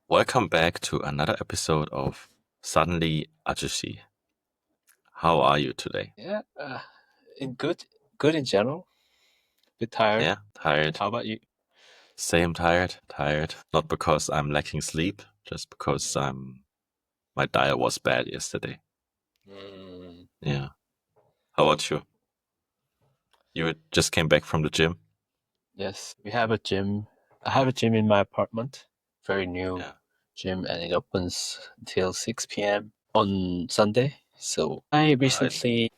Welcome back to another episode of Suddenly Ajussi. How are you today? Yeah, good in general. Bit tired. Yeah, tired. How about you? Same tired. Not because I'm lacking sleep, just because my diet was bad yesterday. Mm, Yeah. How about you? You just came back from the gym? yes, we have a gym. I have a gym in my apartment. Very new Yeah. gym, and it opens until 6 p.m. on Sunday. So I It, recently,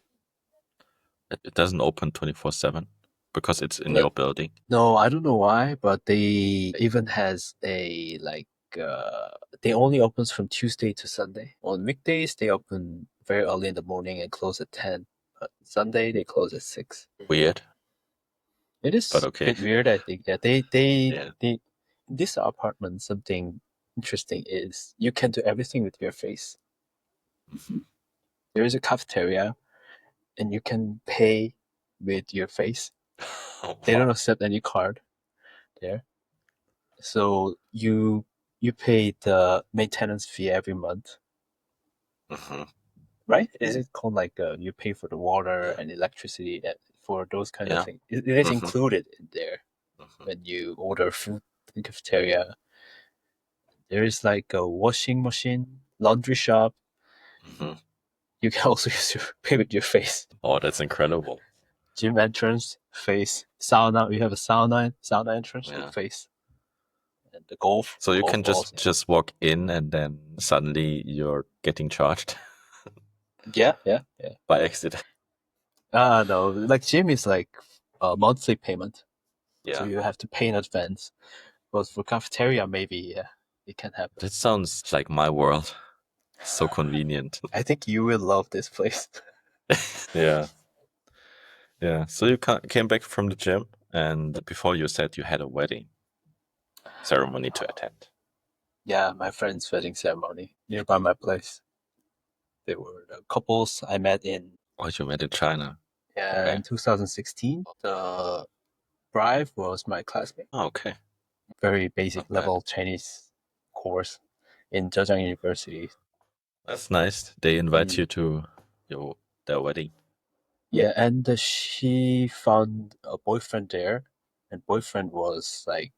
it doesn't open 24/7 because it's in but your building. no, I don't know why, but they even has a uh, they only opens from Tuesday to Sunday. On weekdays, they open very early in the morning and close at 10. But Sunday, they close at 6. Weird, It but is a okay. bit weird, I think. Yeah, they Yeah. they this apartment, something interesting is you can do everything with your face. Mhm. There is a cafeteria and you can pay with your face. They don't Wow. accept any card there. So you pay the maintenance fee every month, Mhm. right? Is it called you pay for the water Yeah. and electricity for those kind of Yeah. things? It is Mhm. included in there Mhm. when you order food in cafeteria. There is like a washing machine, laundry shop. Mhm. You can also use your pay with your face. Oh, that's incredible. Gym entrance, face. Sauna, we have a sauna entrance with Yeah. face. And the golf, So you golf can balls. just walk in and then suddenly you're getting charged Yeah. by accident. No, like gym is like a monthly payment, so Yeah. you have to pay in advance. But for cafeteria, maybe yeah, it can happen. That sounds like my world. So convenient. I think you will love this place. Yeah. Yeah. So you came back from the gym and before you said you had a wedding ceremony to attend. Yeah, my friend's wedding ceremony nearby my place. They were the couples I met in Oh, you met in China. Yeah, Okay. in 2016, the bride was my classmate. Oh, okay. Very basic Not bad. level Chinese course in Zhejiang University. That's nice. They invite Mm. you to your their wedding. Yeah, and she found a boyfriend there, and boyfriend was like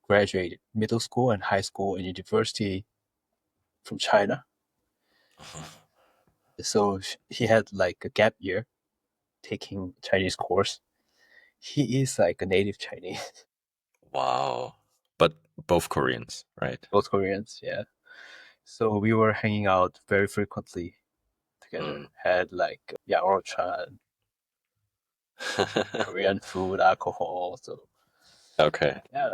graduated middle school and high school and university from China. So he had like a gap year taking Chinese course. He is like a native Chinese, Wow. But both Koreans, right? both Koreans. Yeah. So we were hanging out very frequently together. Mm. Had like Yaoro-chan, Korean food, alcohol. So Okay. yeah,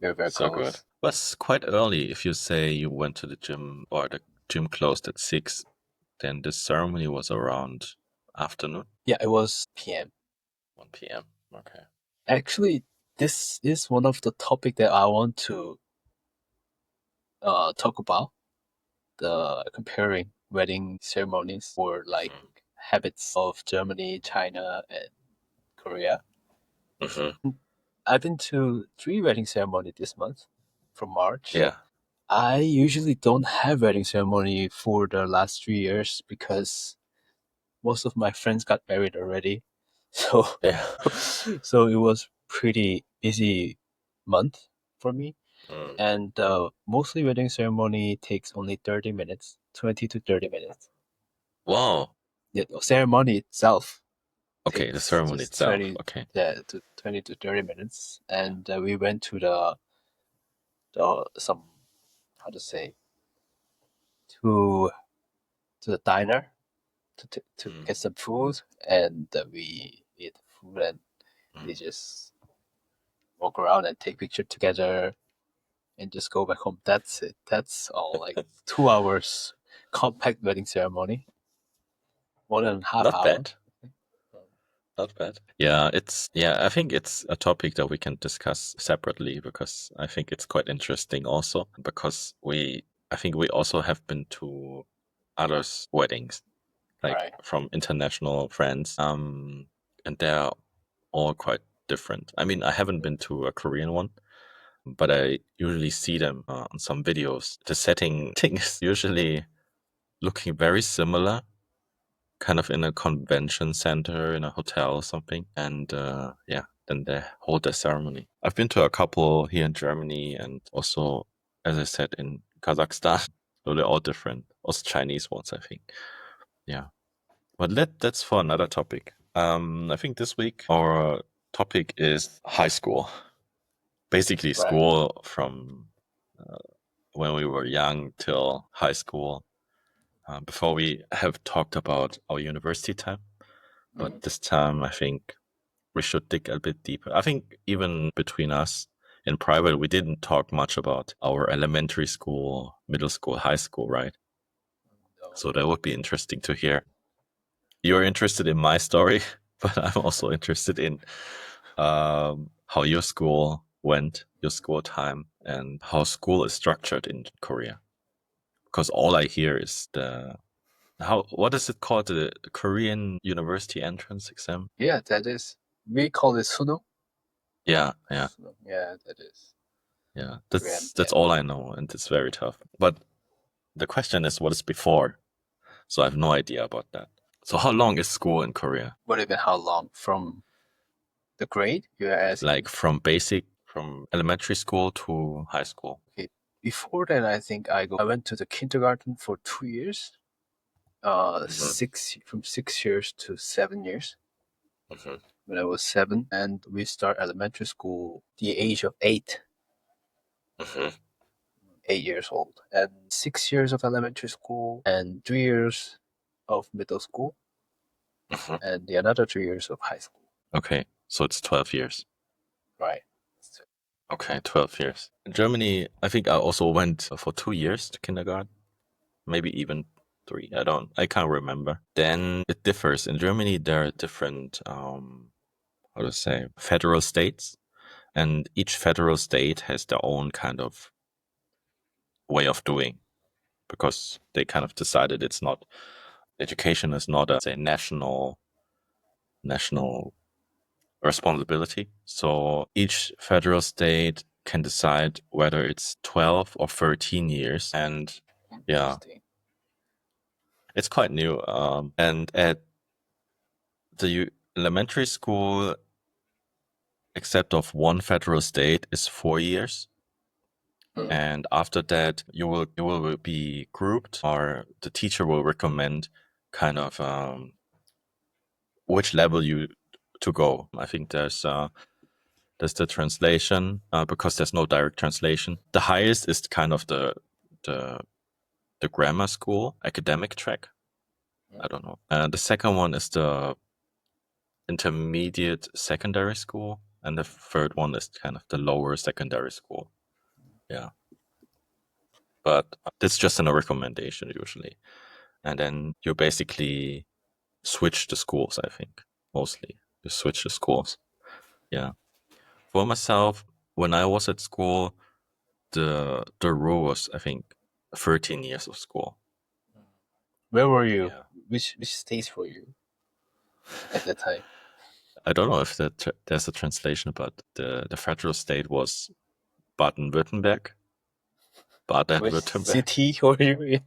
we're very So good. close. Was quite early if you say you went to the gym or the gym closed at 6, then the ceremony was around afternoon, Yeah, it was PM. 1 p.m. Okay. Actually, this is one of the topic that I want to talk about. The comparing wedding ceremonies or like Mm-hmm. habits of Germany, China, and Korea. Mm-hmm. I've been to 3 wedding ceremony this month from March. Yeah. I usually don't have wedding ceremony for the last 3 years because most of my friends got married already. So Yeah. so it was pretty busy month for me. Mm. And mostly wedding ceremony takes only 30 minutes, 20 to 30 minutes. Wow. The ceremony itself Okay, the takes ceremony just itself. Okay. 20 to 30 minutes. Yeah. And we went to some, how to say, to to the diner to Mm. get some food, and we eat food, and they Mm. just walk around and take picture together and just go back home. That's it. That's all. Like 2 hours compact wedding ceremony, more than half Not hour. bad. Not bad. Yeah, I think it's a topic that we can discuss separately because I think it's quite interesting also because I think we also have been to others' weddings, like Right. from international friends. And they're all quite different. I mean, I haven't been to a Korean one, but I usually see them on some videos. The setting thing is usually looking very similar, kind of in a convention center, in a hotel or something. And yeah, then they hold the ceremony. I've been to a couple here in Germany and also, as I said, in Kazakhstan. So they're all different. Also Chinese ones, I think. Yeah. But that's for another topic. I think this week our topic is high school. Basically, Right. school from uh, when we were young till high school. Before we have talked about our university time, but this time I think we should dig a bit deeper. I think even between us in private, we didn't talk much about our elementary school, middle school, high school, right? No. So that would be interesting to hear. You're interested in my story, but I'm also interested in how your school went, your school time, and how school is structured in Korea. Because all I hear is what is it called? The Korean university entrance exam? Yeah, that is. We call it suno. Yeah, yeah, Suno. Yeah, that is. yeah. Korean. That's Yeah. all I know, and it's very tough. But the question is, what is before? So I have no idea about that. So how long is school in Korea? What even how long from the grade you're asking? Like from elementary school to high school? Okay. Before that, I think I went to the kindergarten for 2 years. Mhm, 6 from 6 years to 7 years. mhm, When I was 7, and we start elementary school the age of 8, mhm, 8 years old, and 6 years of elementary school and 3 years of middle school, mhm. and the another 3 years of high school. Okay, so it's 12 years. Right. Okay, 12 years. In Germany, I think I also went for 2 years to kindergarten, maybe even three. I can't remember. Then it differs. In Germany, there are different, how to say, federal states, and each federal state has their own kind of way of doing because they kind of decided it's not, education is not a, say, national responsibility. So each federal state can decide whether it's 12 or 13 years. And yeah, Interesting. it's quite new. And at the elementary school, except of one federal state, is 4 years. And after that, you will be grouped, or the teacher will recommend kind of which level you to go. I think there's the translation because there's no direct translation. The highest is kind of the the grammar school academic track. I don't know. The second one is the intermediate secondary school, and the third one is kind of the lower secondary school. Yeah, but it's just a recommendation usually, and then you basically switch the schools. I think mostly you switch the schools. Yeah, for myself, when I was at school, the rule was, I think, 13 years of school. Where were you? Yeah. Which states were you at that time? I don't know if there's a translation, but the federal state was Baden-Württemberg. Which Baden-Württemberg. city were you in?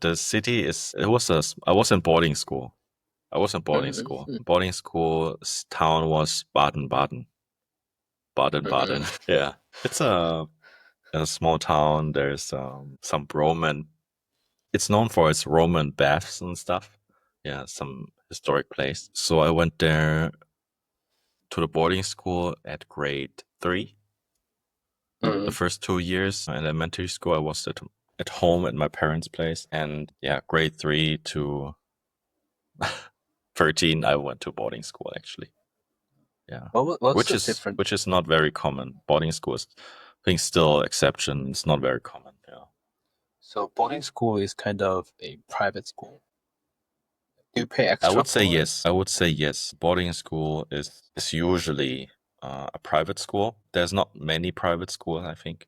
The city is, I was in boarding school. I was in boarding school. Boarding school's town was Baden-Baden. Baden-Baden. Yeah. It's a small town. There's some Roman, it's known for its Roman baths and stuff. Yeah, some historic place. So I went there to the boarding school at grade 3. The first 2 years in elementary school, I was at home at my parents' place, and yeah, grade 3 to 13, I went to boarding school actually. Yeah, What's the difference? which is not very common. Boarding school is, I think, still exception. It's not very common. Yeah, So boarding school is kind of a private school. Do you pay I extra would say for it? yes. I would say yes. Boarding school is usually a private school. There's not many private schools, I think.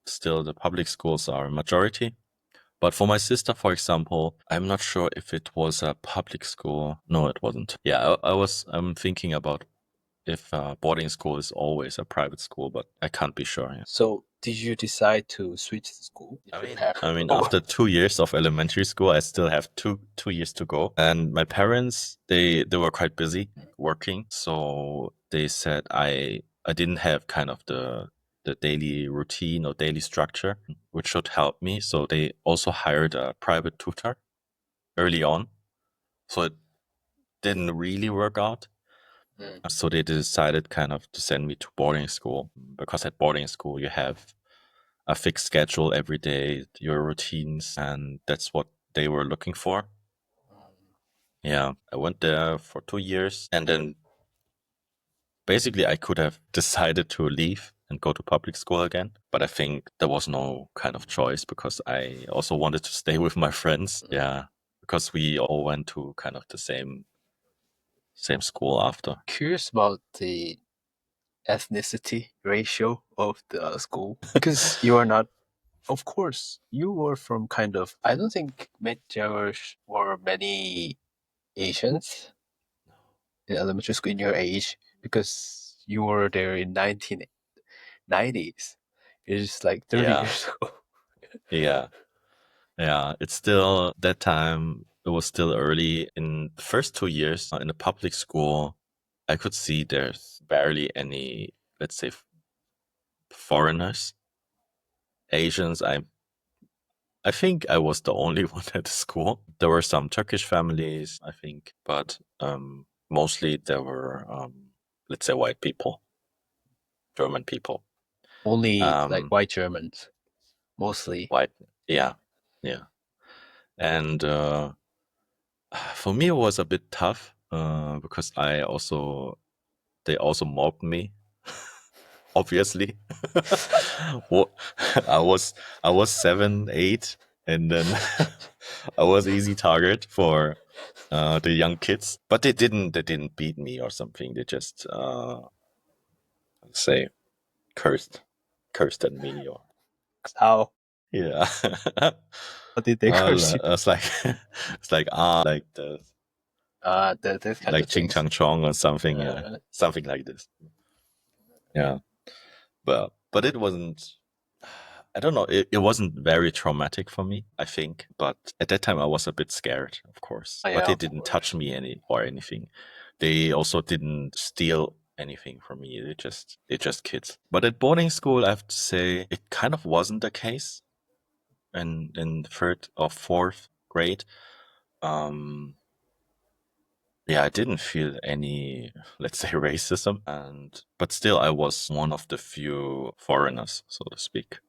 Still, the public schools are a majority. But for my sister, for example, I'm not sure if it was a public school. No, it wasn't. Yeah, I'm thinking about if boarding school is always a private school, but I can't be sure. Yeah. So did you decide to switch the school? Did your parents? I mean, Oh, after 2 years of elementary school, I still have two years to go. And my parents, they were quite busy working, so they said I didn't have kind of the daily routine or daily structure, which should help me. So they also hired a private tutor early on. So it didn't really work out. So they decided kind of to send me to boarding school because at boarding school you have a fixed schedule every day, your routines, and that's what they were looking for. Yeah, I went there for 2 years, and then basically I could have decided to leave and go to public school again, but I think there was no kind of choice because I also wanted to stay with my friends. Yeah, because we all went to kind of the same school after. Curious about the ethnicity ratio of the school because you are not. Of course, you were from kind of. I don't think there were many Asians in elementary school in your age because you were there in 1990s. It's like 30 Yeah, years ago. yeah. Yeah, it's still that time. It was still early in the first 2 years in the public school. I could see there's barely any, let's say, foreigners, Asians. I think I was the only one at the school. There were some Turkish families, I think, but mostly there were, let's say, white people, German people. Only like Um, white Germans, mostly. white, yeah, yeah, and for me, it was a bit tough because they also mobbed me. Obviously, well, I was I was 7, 8, and then I was easy target for the young kids. But they didn't beat me or something. They just say cursed cursed at me or How? yeah. How did they curse you? It's like it's like the That kind like of Ching things. Chang Chong or something, yeah, Uh, something like this. Yeah, but it wasn't. I don't know. It wasn't very traumatic for me, I think. But at that time, I was a bit scared, of course. But yeah, they of didn't touch course. me anything. They also didn't steal anything from me. They're just kids. But at boarding school, I have to say, it kind of wasn't the case. And in third or fourth grade, um, yeah, I didn't feel any, let's say, racism, and but still, I was one of the few foreigners, so to speak.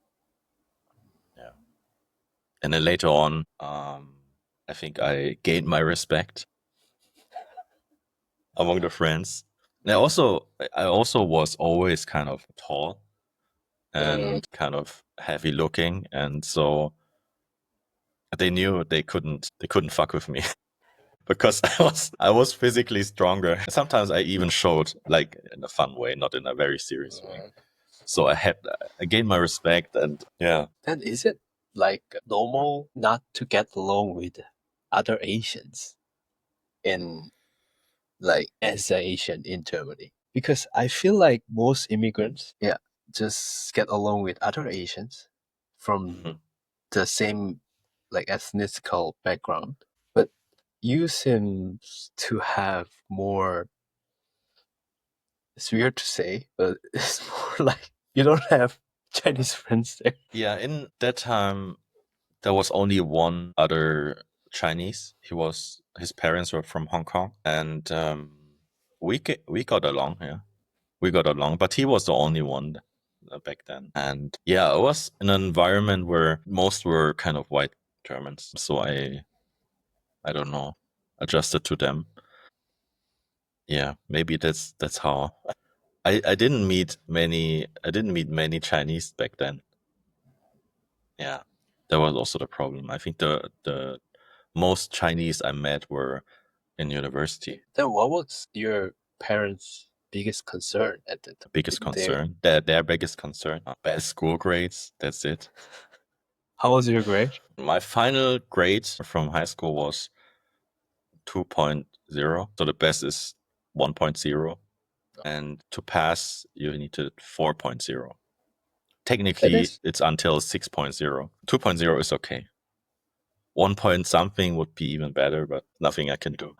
Yeah, and then later on, I think I gained my respect among the friends. And I also was always kind of tall and kind of heavy looking, and so they knew they couldn't fuck with me because I was physically stronger. Sometimes I even showed like in a fun way, not in a very serious way. So I gained my respect, and yeah, Then is it like normal not to get along with other Asians in like as an Asian in Germany? Because I feel like most immigrants, yeah, just get along with other Asians from mhm. the same like ethnical background. But you seem to have more, it's weird to say, but it's more like you don't have Chinese friends there. Yeah. In that time, there was only one other Chinese. His parents were from Hong Kong, and we got along. Yeah, we got along, but he was the only one back then. And yeah, I was in an environment where most were kind of white Germans, so I don't know, adjusted to them. Yeah, maybe that's how. I didn't meet many Chinese back then. Yeah, that was also the problem. I think the most Chinese I met were in university. Then what was your parents' biggest concern at the time? Biggest concern, their biggest concern, best school grades. That's it. How was your grade? My final grade from high school was 2.0. So the best is 1.0. and to pass, you need to 4.0. It Technically, is it's until 6.0. 2.0 is okay. 1 point something would be even better, but nothing I can do.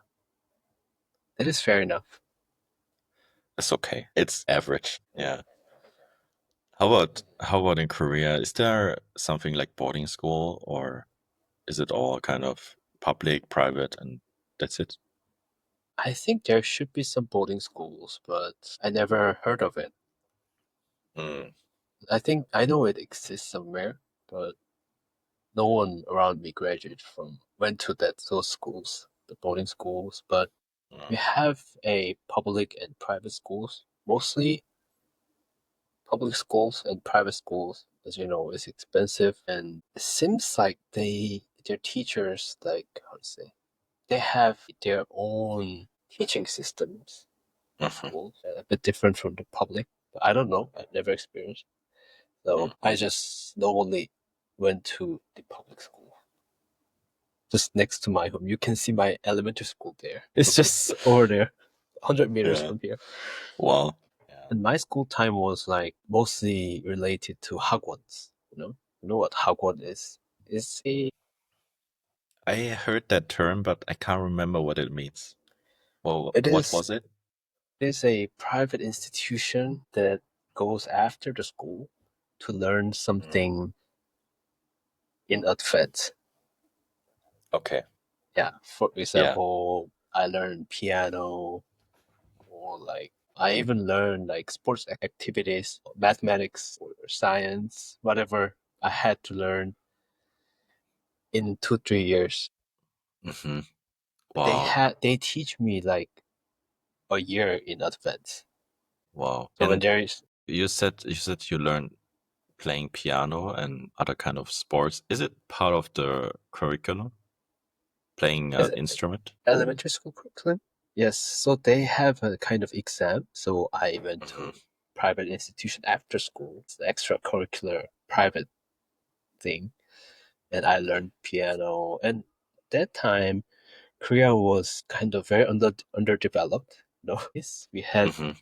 it is fair enough. It's okay. It's average. Yeah. How about in Korea? Is there something like boarding school, or is it all kind of public, private, and that's it? I think there should be some boarding schools, but I never heard of it. Mm, I think I know it exists somewhere, but no one around me graduated from went to those schools, the boarding schools. But we mm, have a public and private schools. Mostly public schools and private schools, as you know, is expensive, and it seems like their teachers, like, how to say, they have their own teaching systems for mhm, schools, a bit different from the public. But I don't know. I've never experienced. So mm. I just normally went to the public school just next to my home. You can see my elementary school there. It's just over there, 100 meters Yeah. from here. Wow. Yeah. And my school time was like mostly related to hagwons. You know what hagwon is? It's a I heard that term, but I can't remember what it means. Well, it what is was it? it is a private institution that goes after the school to learn Mm, something in advance. okay. Yeah, for Yeah. example, I learned piano, or like I even learned like sports activities, mathematics or science, whatever I had to learn in 2 3 years. Hmm. They Wow. teach me like a year in advance. Wow. So when And there is you said you learned playing piano and other kind of sports. Is it part of the curriculum, playing is an it instrument? elementary school curriculum, yes. So they have a kind of exam. So I went Hmm. to private institution after school. It's the extracurricular private thing, and I learned piano. And that time Korea was kind of very underdeveloped. No, yes, Hmm.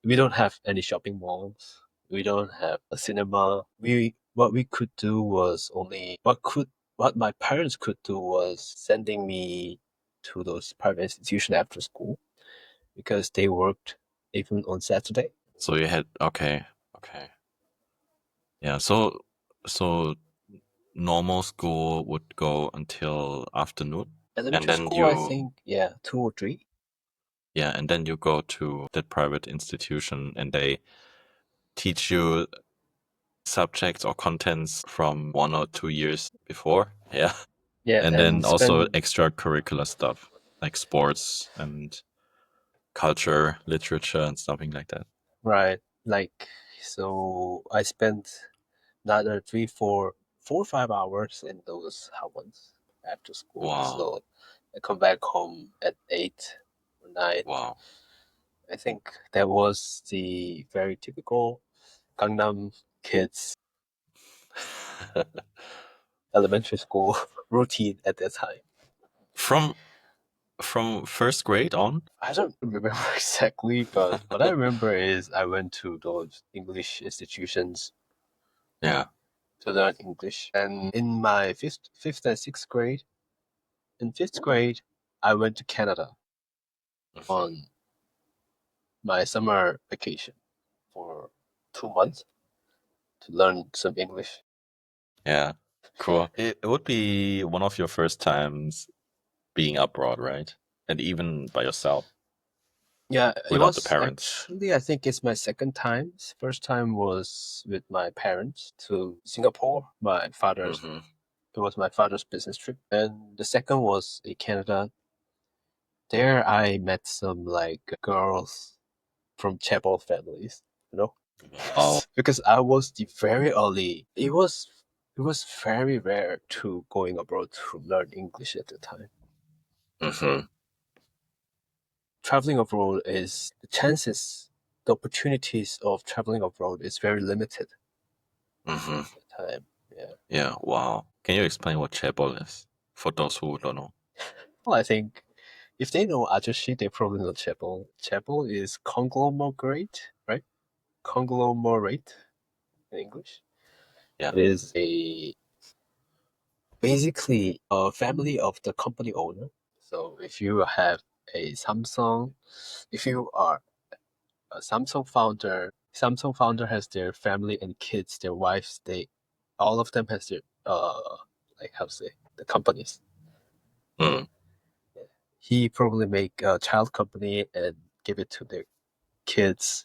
we don't have any shopping malls. We don't have a cinema. We What we could do was only what my parents could do was sending me to those private institutions after school because they worked even on Saturday. So you had okay, okay, yeah. So normal school would go until afternoon, and Elementary then school, I you think, yeah, 2 or 3. yeah, and then you go to that private institution, and they teach you subjects or contents from 1 or 2 years before. Yeah. Yeah, And then and also spend extracurricular stuff like sports and culture, literature, and something like that. right, like, so I spent another 4 4 5 hours in those ones after school. Wow. So I come back home at 8 or 9. Wow. I think that was the very typical Gangnam kids elementary school routine at that time. from from first grade on? I don't remember exactly, but what I remember is I went to those English institutions Yeah. to learn English. And in my fifth and sixth grade, in fifth grade, I went to Canada Mhm. on my summer vacation for 2 months to learn some English. Yeah. Cool. It would be one of your first times being abroad, right? And even by yourself Yeah, it without the was parents. actually, I think it's my second time. First time was with my parents to Singapore. Hmm. It was my father's business trip. And the second was in Canada. There I met some like girls from Chapel families, you know? Wow. Because I was the very early. It was very rare to going abroad to learn English at the time. Hmm. Traveling abroad is the opportunities of traveling abroad is very limited Hmm. at the time. Yeah. Yeah. Wow. Can you explain what chaebol is for those who don't know? Well, I think If they know Ajussi, they probably know Chapel. Chapel is conglomerate, right? Conglomerate in English. Yeah. It is a basically a family of the company owner. So if you have a Samsung, if you are a Samsung founder has their family and kids, their wives, they all of them has their like how to say the companies. Mm. He probably make a child company and give it to their kids,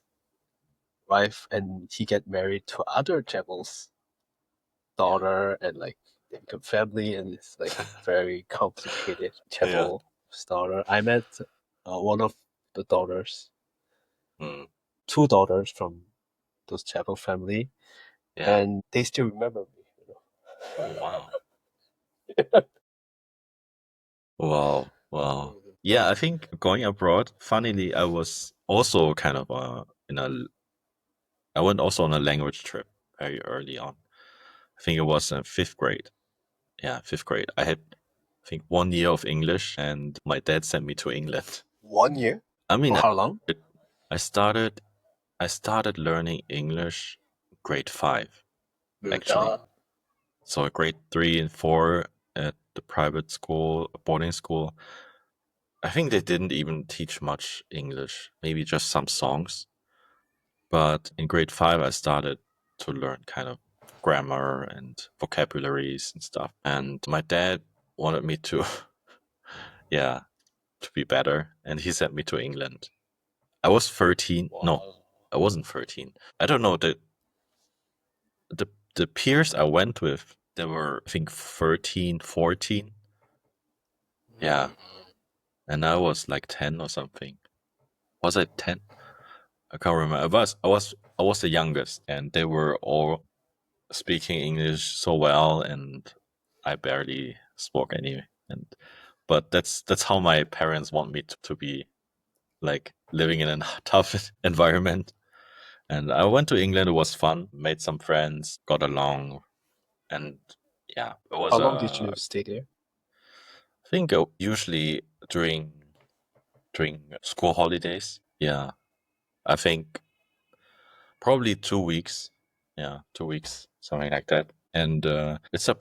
wife, and he get married to other Jamal's Yeah. daughter, and like they become family, and it's like very complicated. Yeah. Chapel's daughter. I met one of the daughters, Mm. two daughters from those Chapel family, Yeah. and they still remember me. Oh, wow. Wow. Wow. Yeah, I think going abroad, funnily, I was also kind of I went also on a language trip very early on. I think it was in fifth grade. Yeah, fifth grade. I had, I think, 1 year of English, and my dad sent me to England. 1 year? I mean, For how long? it, I started, I started learning English grade five, actually. Ah, So grade 3 and 4 at the private school, boarding school. I think they didn't even teach much English, maybe just some songs. But in grade 5, I started to learn kind of grammar and vocabularies and stuff. And my dad wanted me to, yeah, to be better. And he sent me to England. I was 13. No, wow. I wasn't 13. I don't know. The, the peers I went with, they were, I think, 13, 14. Yeah. And I was like 10 or something. Was I 10? I can't remember. I was the youngest, and they were all speaking English so well, and I barely spoke any. And but that's how my parents want me to be, like living in a tough environment. And I went to England. It was fun. Made some friends. Got along, and yeah, it How was long did you stay there? I think usually during school holidays. Yeah, I think probably 2 weeks. Yeah, 2 weeks, something like that. And it's a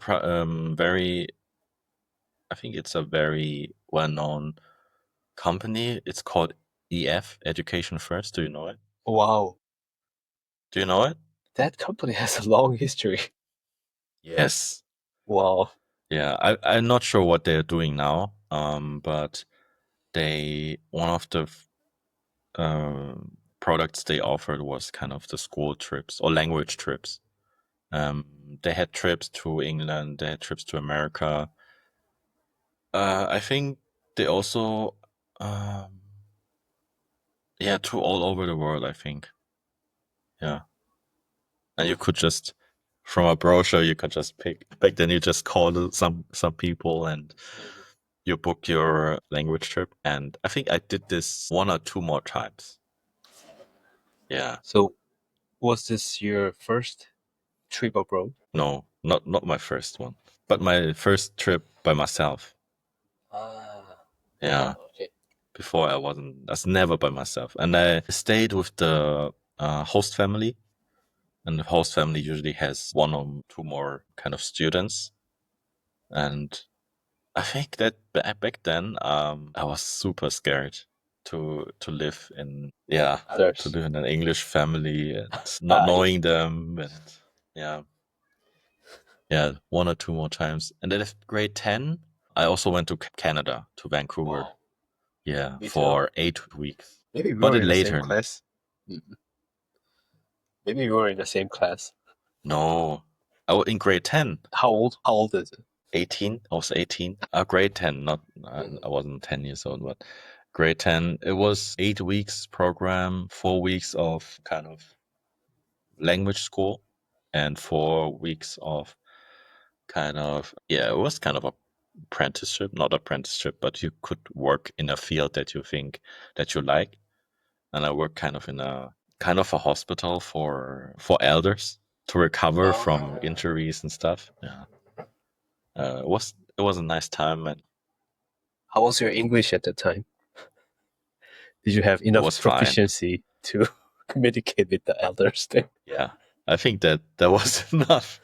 very, I think it's a very well-known company. It's called EF, Education First. Do you know it? Wow, Do you know it? that company has a long history. Yes. Wow. Yeah, I'm not sure what they're doing now. But one of the products they offered was kind of the school trips or language trips. They had trips to England. They had trips to America. I think they also, um, yeah, to all over the world. I think, yeah, and you could just from a brochure you could just pick. Back then, you just call some people and you book your language trip. And I think I did this one or two more times. Yeah, So, was this your first trip abroad? no, not my first one, but my first trip by myself. Ah, Yeah, okay. before I was never by myself, and I stayed with the host family. And the host family usually has one or two more kind of students. And I think that back then, I was super scared to live in, yeah, to Others. live in an English family and not Ah, yeah. knowing them. And yeah, yeah, one or two more times. And then at grade 10, I also went to Canada, to Vancouver. Wow. Yeah, Me too. for 8 weeks. Maybe we But were it in the same later, class. Mm. Maybe we were in the same class. no, I was in grade 10. How old? How old is it? 18. I was 18. Grade 10, not, Mm. I wasn't 10 years old, but grade 10. It was 8 weeks program, 4 weeks of kind of language school, and 4 weeks of kind of, yeah, it was kind of a apprenticeship, not apprenticeship, but you could work in a field that you think that you like. And I worked kind of in a hospital for elders to recover from Ah. injuries and stuff. Yeah. It was a nice time. And How was your English at the time? Did you have It enough was fine. proficiency to communicate with the elders there? Yeah, I think that was enough.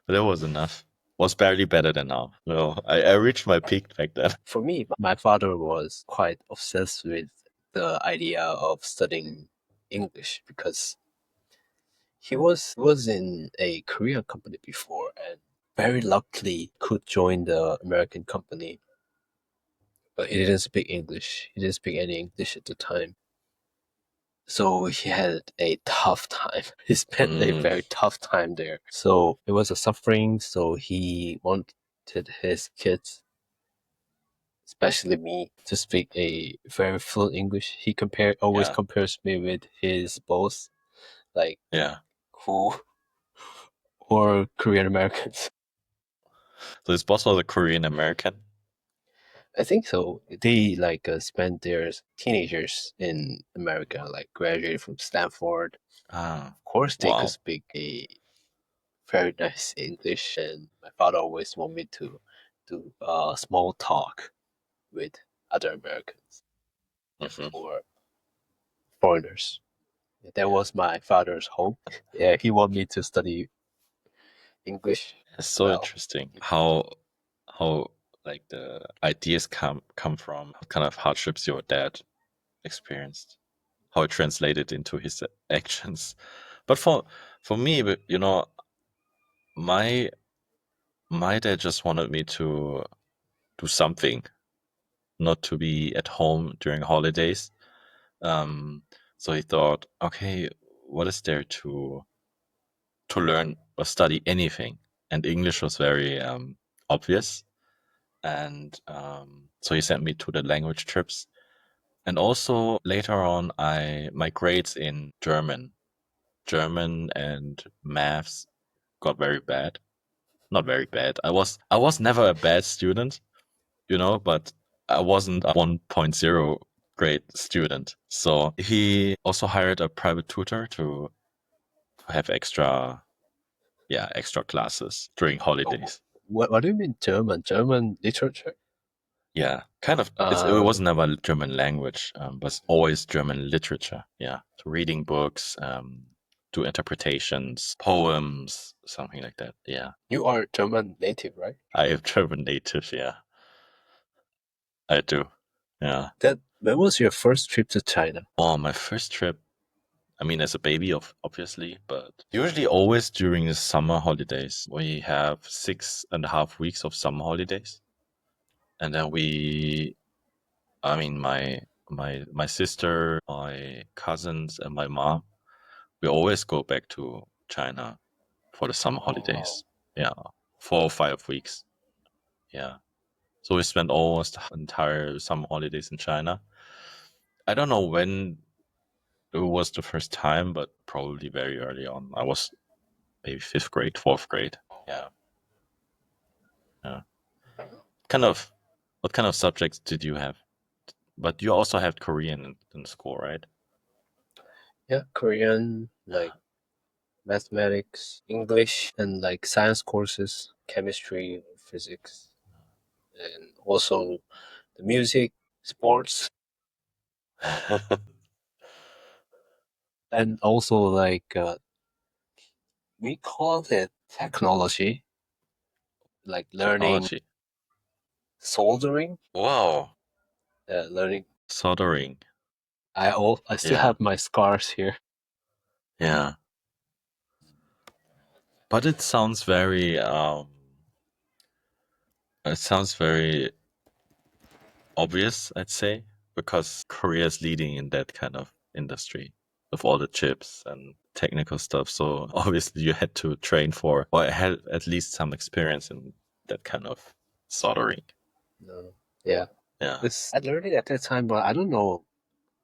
That was enough. Was barely better than now. No, I reached my peak back then. For me, my father was quite obsessed with the idea of studying English because he was in a Korean company before and very luckily could join the American company, but he didn't speak English. He didn't speak any English at the time. So he had a tough time. He spent a Mm, very tough time there. So it was a suffering. So he wanted his kids, especially me, to speak a very fluent English. He always yeah, compares me with his boss, like yeah. who or Korean Americans. So his boss was a Korean American. I think so. They like spent their teenagers in America, like graduated from Stanford. Ah, Of course, they could wow. speak a very nice English, and my father always wanted me to do small talk with other Americans Hmm. or foreigners. That Yeah, was my father's hope. Yeah, he wanted me to study English it's as so well. interesting how like the ideas come from, what kind of hardships your dad experienced, how it translated into his actions. But for me, my my dad just wanted me to do something, not to be at home during holidays. Um, so he thought, okay, what is there to learn or study anything? And English was very obvious. And so he sent me to the language trips. And also later on, I my grades in German and maths got very bad. Not very bad. I was never a bad student, but I wasn't a 1.0 grade student. So he also hired a private tutor to have extra classes during Oh, holidays. what do you mean German? German literature? Yeah, kind of. It Uh, was never German language, but always German literature. Yeah, so reading books, do interpretations, poems, something like that. Yeah, you are German native, right? I am German native. Yeah, I do. Yeah. That when was your first trip to China? Oh, my first trip. I mean, as a baby, obviously, but usually always during the summer holidays. We have 6.5 weeks of summer holidays, and then I mean, my sister, my cousins, and my mom, we always go back to China for the summer Oh wow. holidays. Yeah, 4 or 5 weeks. Yeah, so we spent almost the entire summer holidays in China. I don't know when it was the first time, but probably very early on. I was maybe fifth grade, fourth grade. Yeah, yeah. Kind of. What kind of subjects did you have? But you also had Korean in school, right? Yeah, Korean, Yeah. like mathematics, English, and like science courses, chemistry, physics, and also the music, sports, and also like we call it technology, like learning Technology. soldering, Wow. learning. Soldering. I still Yeah. have my scars here. Yeah. But it sounds very obvious, I'd say, because Korea is leading in that kind of industry with all the chips and technical stuff. So obviously you had to train for or had at least some experience in that kind of soldering. No, yeah, Yeah. this I learned it at that time, but I don't know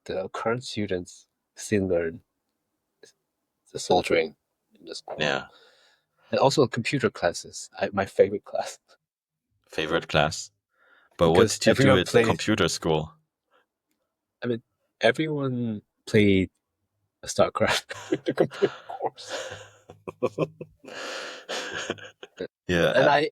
the current students still learn the soldering in the school. Yeah. And also computer classes. My favorite class Favorite class. But what because did you do everyone at played. computer school? I mean, everyone played StarCraft in the computer course, Yeah, and I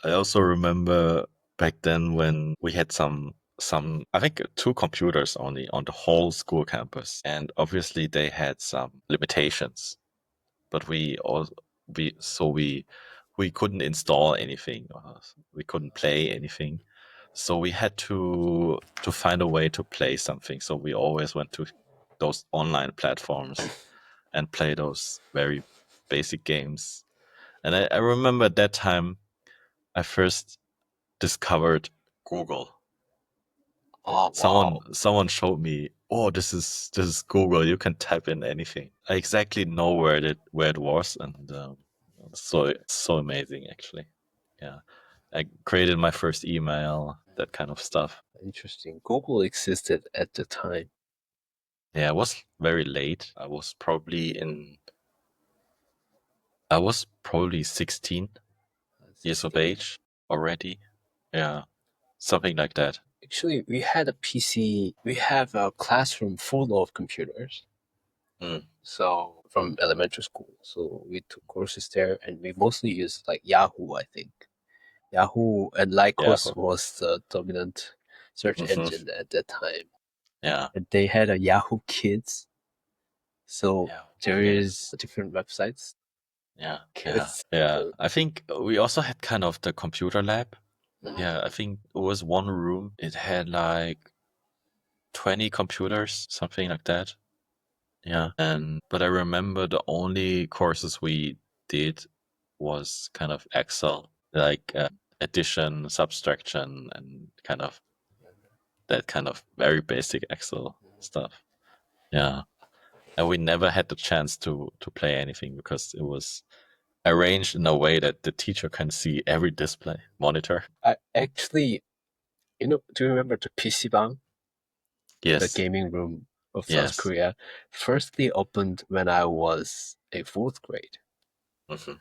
I also remember back then when we had some some, I think, two computers only on the whole school campus, and obviously they had some limitations. But we couldn't install anything. We couldn't play anything, so we had to find a way to play something. So we always went to those online platforms and play those very basic games. And I remember at that time I first discovered Google. Oh Someone wow, someone showed me, oh, this is Google. You can type in anything. I exactly know where it was, and so amazing actually. Yeah, I created my first email, that kind of stuff. interesting. Google existed at the time. Yeah, it was very late. I was probably 16 years of 16. age already. Yeah, something like that. Actually, we had a PC. We have a classroom full of computers. Mm. So from elementary school, so we took courses there, and we mostly used like Yahoo. I think Yahoo and Yeah. Lycos was the dominant search Hmm. engine at that time. Yeah. And they had a Yahoo Kids, so Yeah. there Yes. is different websites. Yeah. Yeah. Kids. Yeah. So I think we also had kind of the computer lab. mhm. Yeah, I think it was one room. It had like 20 computers, something like that. Yeah. But I remember the only courses we did was kind of Excel, like addition, subtraction, and kind of that kind of very basic Excel stuff. Yeah. And we never had the chance to play anything because it was arranged in a way that the teacher can see every display monitor. I actually, do you remember the PC Bang, the Yes. gaming room of South Yes. Korea? Firstly opened when I was a fourth grade. Hmm.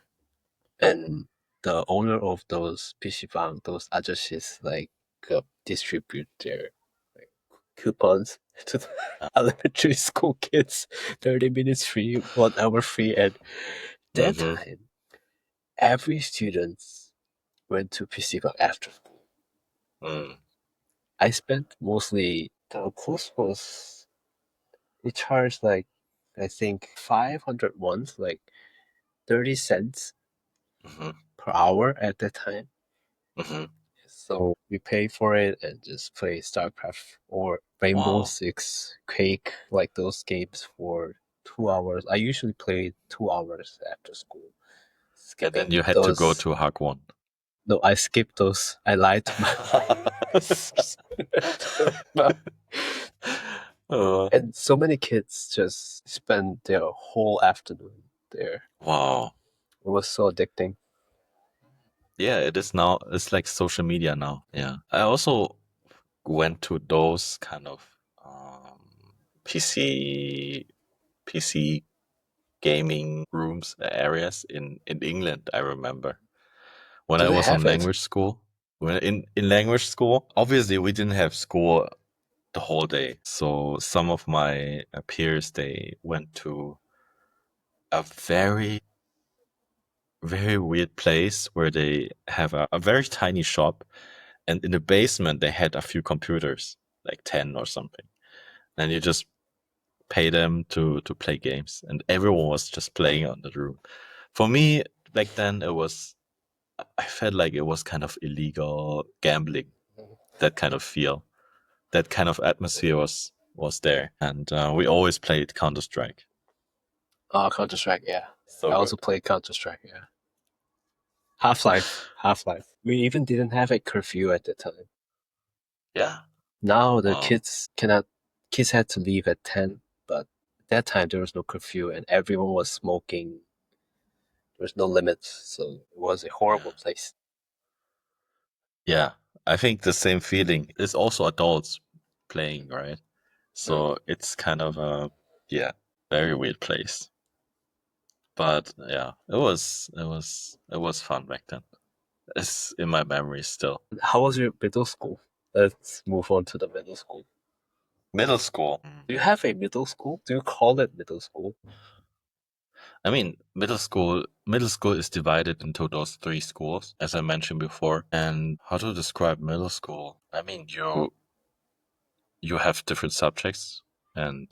And the owner of those PC방, those Ajussis, like distribute their like coupons to the elementary school kids, 30 minutes free, 1 hour free. And that Hmm. time, every student went to PC방 after school. Mm. I spent mostly, the course was, they charged like, I think 500 wons, like 30 cents Hmm. per hour at that time. Hmm. So we pay for it and just play StarCraft or Rainbow Wow. Six, Quake, like those games for 2 hours. I usually play 2 hours after school, And then skipping you had to go those. to hagwon. No, I skipped those. I lied to my mom. Uh, And so many kids just spend their whole afternoon there. wow. It was so addicting. Yeah, it is now. It's like social media now. Yeah. I also went to those kind of PC PC gaming rooms areas in England. I remember when Do I they was on have it? language school. When in language school, obviously we didn't have school the whole day. So some of my peers they went to a very very weird place where they have a very tiny shop, and in the basement they had a few computers, like 10 or something. And you just pay them to play games, and everyone was just playing on the room. For me back then, I felt like it was kind of illegal gambling. That kind of feel, that kind of atmosphere was there, and we always played Counter Strike. Counter Strike, yeah. I So also good. played Counter Strike, yeah. Half-Life, Half-Life. We even didn't have a curfew at the time. Yeah. Now the Wow. kids had to leave at 10, but at that time there was no curfew and everyone was smoking. There was no limits, so it was a horrible Yeah. place. Yeah. I think the same feeling. It's also adults playing, right? Mm. So it's kind of a, yeah, very weird place. But yeah, it was fun back then. It's in my memory still. How was your middle school? Let's move on to the middle school. Middle school. Do you have a middle school? Do you call it middle school? I mean, middle school is divided into those three schools, as I mentioned before. And how to describe middle school? I mean, you have different subjects, and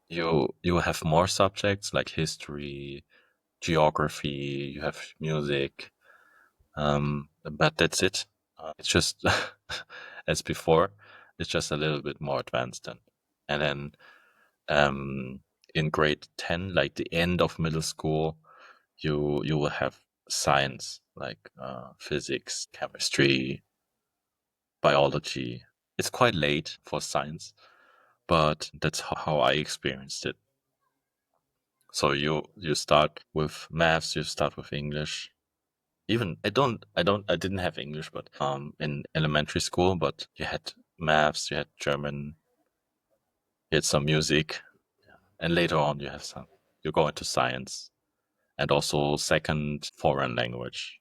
you have more subjects like history, geography. You have music, but that's it. It's just as before. It's just a little bit more advanced then, and then um, in grade 10, like the end of middle school, you will have science like physics, chemistry, biology. It's quite late for science, but that's how I experienced it. So you start with maths, you start with English. Even I didn't have English, but in elementary school, but you had maths, you had German, you had some music, and later on you go into science and also second foreign language,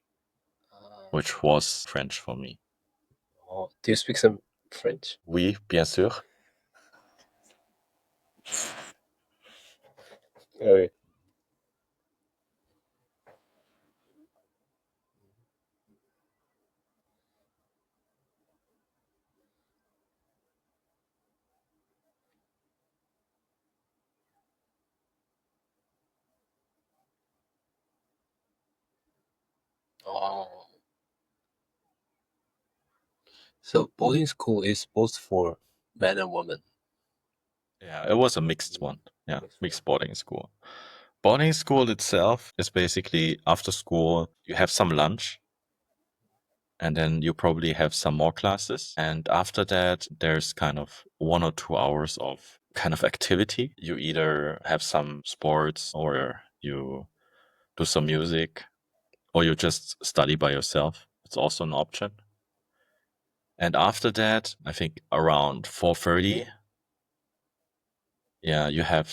which was French for me. Oh, do you speak some French? Oui, bien sûr. Okay. Oh. So boarding school is both for men and women. Yeah, it was a mixed one. Yeah, Mixed one. mixed boarding school. Boarding school itself is basically after school, you have some lunch and then you probably have some more classes. And after that, there's kind of 1 or 2 hours of kind of activity. You either have some sports or you do some music or you just study by yourself. It's also an option. And after that, I think around 4:30, yeah, you have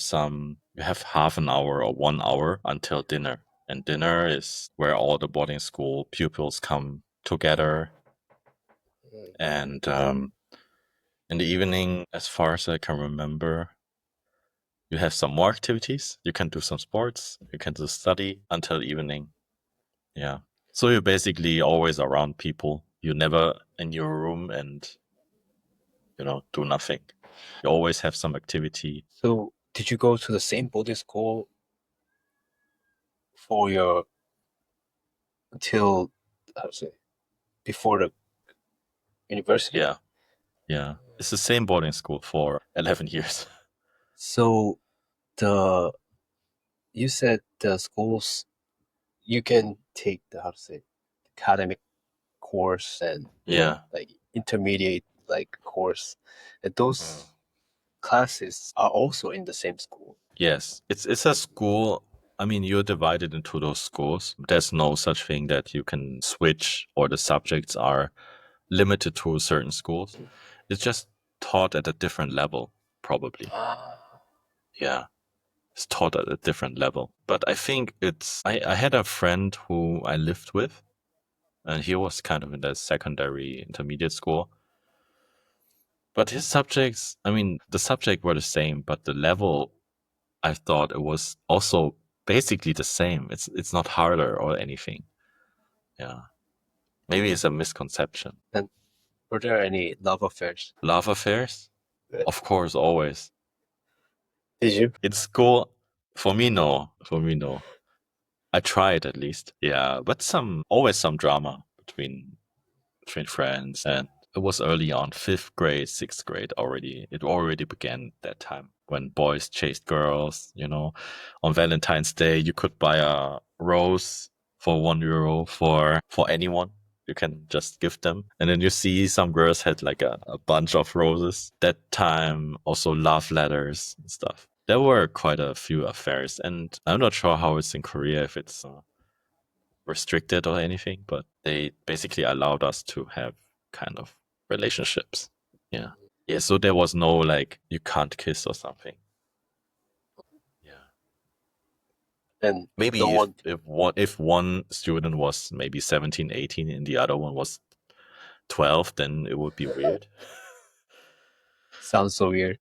half an hour or 1 hour until dinner. And dinner is where all the boarding school pupils come together. And in the evening, as far as I can remember, you have some more activities. You can do some sports. You can do study until evening. Yeah. So you're basically always around people. You're never in your room and, do nothing. You always have some activity. So did you go to the same boarding school for your until how to say before the university? Yeah. Yeah. It's the same boarding school for 11 years. So the you said the schools you can take the how to say academic course and Yeah. like intermediate like course, and Mm. those classes are also in the same school. Yes. It's a school. I mean, you're divided into those schools. There's no such thing that you can switch or the subjects are limited to certain schools. It's just taught at a different level, probably. Ah. Yeah. It's taught at a different level. But I think I had a friend who I lived with, and he was kind of in the secondary intermediate school. But his subjects, I mean, the subject were the same, but the level, I thought it was also basically the same. It's not harder or anything. Yeah. Maybe it's a misconception. And were there any love affairs? Love affairs? Of course, always. Did you? In school, for me, no. For me, no. I tried at least. Yeah, but always some drama between friends, and it was early on, fifth grade, sixth grade already. It already began that time when boys chased girls. On Valentine's Day, you could buy a rose for €1 for anyone. You can just give them, and then you see some girls had like a bunch of roses. That time, also love letters and stuff. There were quite a few affairs, and I'm not sure how it's in Korea if it's restricted or anything, but they basically allowed us to have kind of relationships. Yeah. Yeah. So there was no like you can't kiss or something. Yeah. And no Maybe if one if one student was maybe 17, 18 and the other one was 12, then it would be weird. sounds so weird.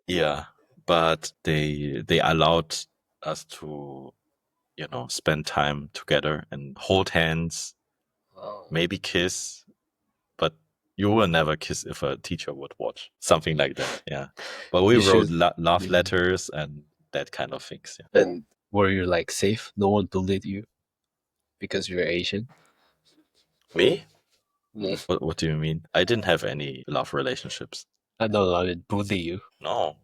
Yeah. But they allowed us to, spend time together and hold hands, Oh. maybe kiss, but You will never kiss if a teacher would watch something like that. Yeah, but we You wrote should. love Mm. letters and that kind of things. Yeah. And were you like safe? No one bullied you because you're Asian? Me? Mm. What do you mean? I didn't have any love relationships. I don't know, I mean, bully you. No,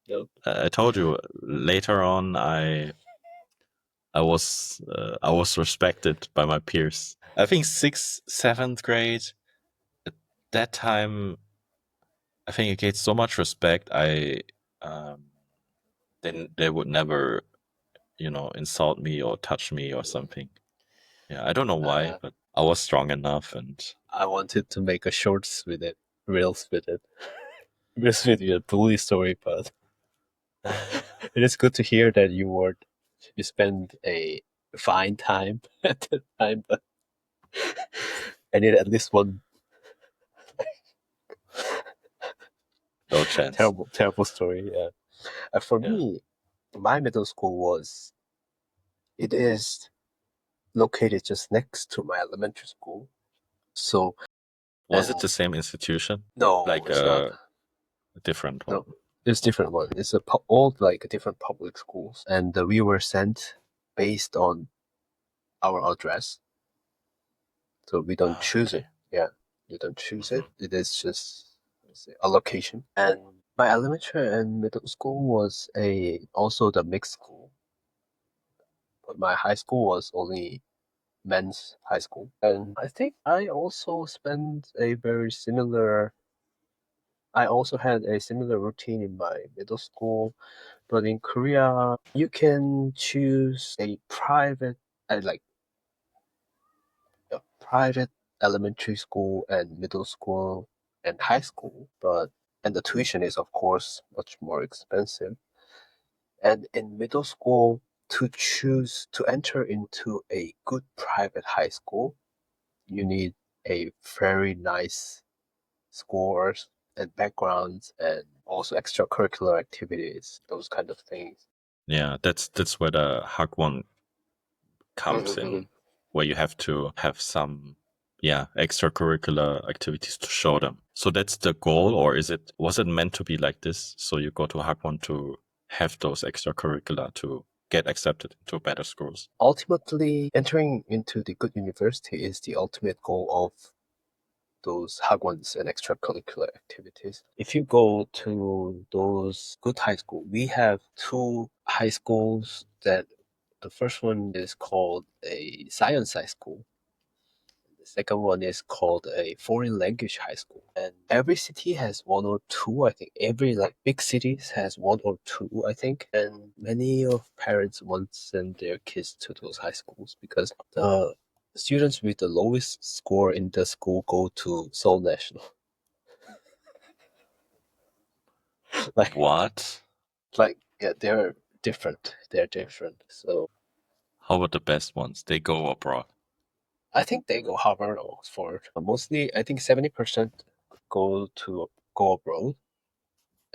No. I told you later on. I was respected by my peers. I think sixth, seventh grade. At that time, I think I gained so much respect. Um, they would never, insult me or touch me or something. Yeah, I don't know why, Uh, but I was strong enough, and I wanted to make a shorts with it, reels with it, reels with your bully story, but it is good to hear that you spend a fine time at the time, but I need at least one no chance. terrible, terrible story. Yeah. For Yeah. me, my middle school it is located just next to my elementary school. So, Was and it the same institution? no, Like it's not. a different one? No, it's different one. It's all like different public schools, and we were sent based on our address. So we don't Ah, choose it. okay. Yeah, you don't choose Hmm. it. It is just, let's say, allocation. And my elementary and middle school was a also the mixed school, but my high school was only men's high school. And I think I also spent a very similar. I also had a similar routine in my middle school, but in Korea, you can choose a like a private elementary school and middle school and high school, but and the tuition is of course much more expensive. And in middle school, to choose to enter into a good private high school, you need a very nice scores and backgrounds and also extracurricular activities, those kind of things. Yeah, that's where the hagwon comes Mhm. in, where you have to have some, yeah, extracurricular activities to show them. So that's the goal, or was it meant to be like this? So you go to hagwon to have those extracurricular to get accepted into better schools. Ultimately, entering into the good university is the ultimate goal of those hagwons and extracurricular activities. If you go to those good high school, we have two high schools that the first one is called a science high school. The second one is called a foreign language high school. And every city has one or two, I think. Every like big cities has one or two, I think. And many of parents want to send their kids to those high schools because the students with the lowest score in the school go to Seoul National. like What? yeah, they're different. They're different. So How about the best ones? They go abroad. I think they go Harvard or Oxford. Mostly I think 70% go abroad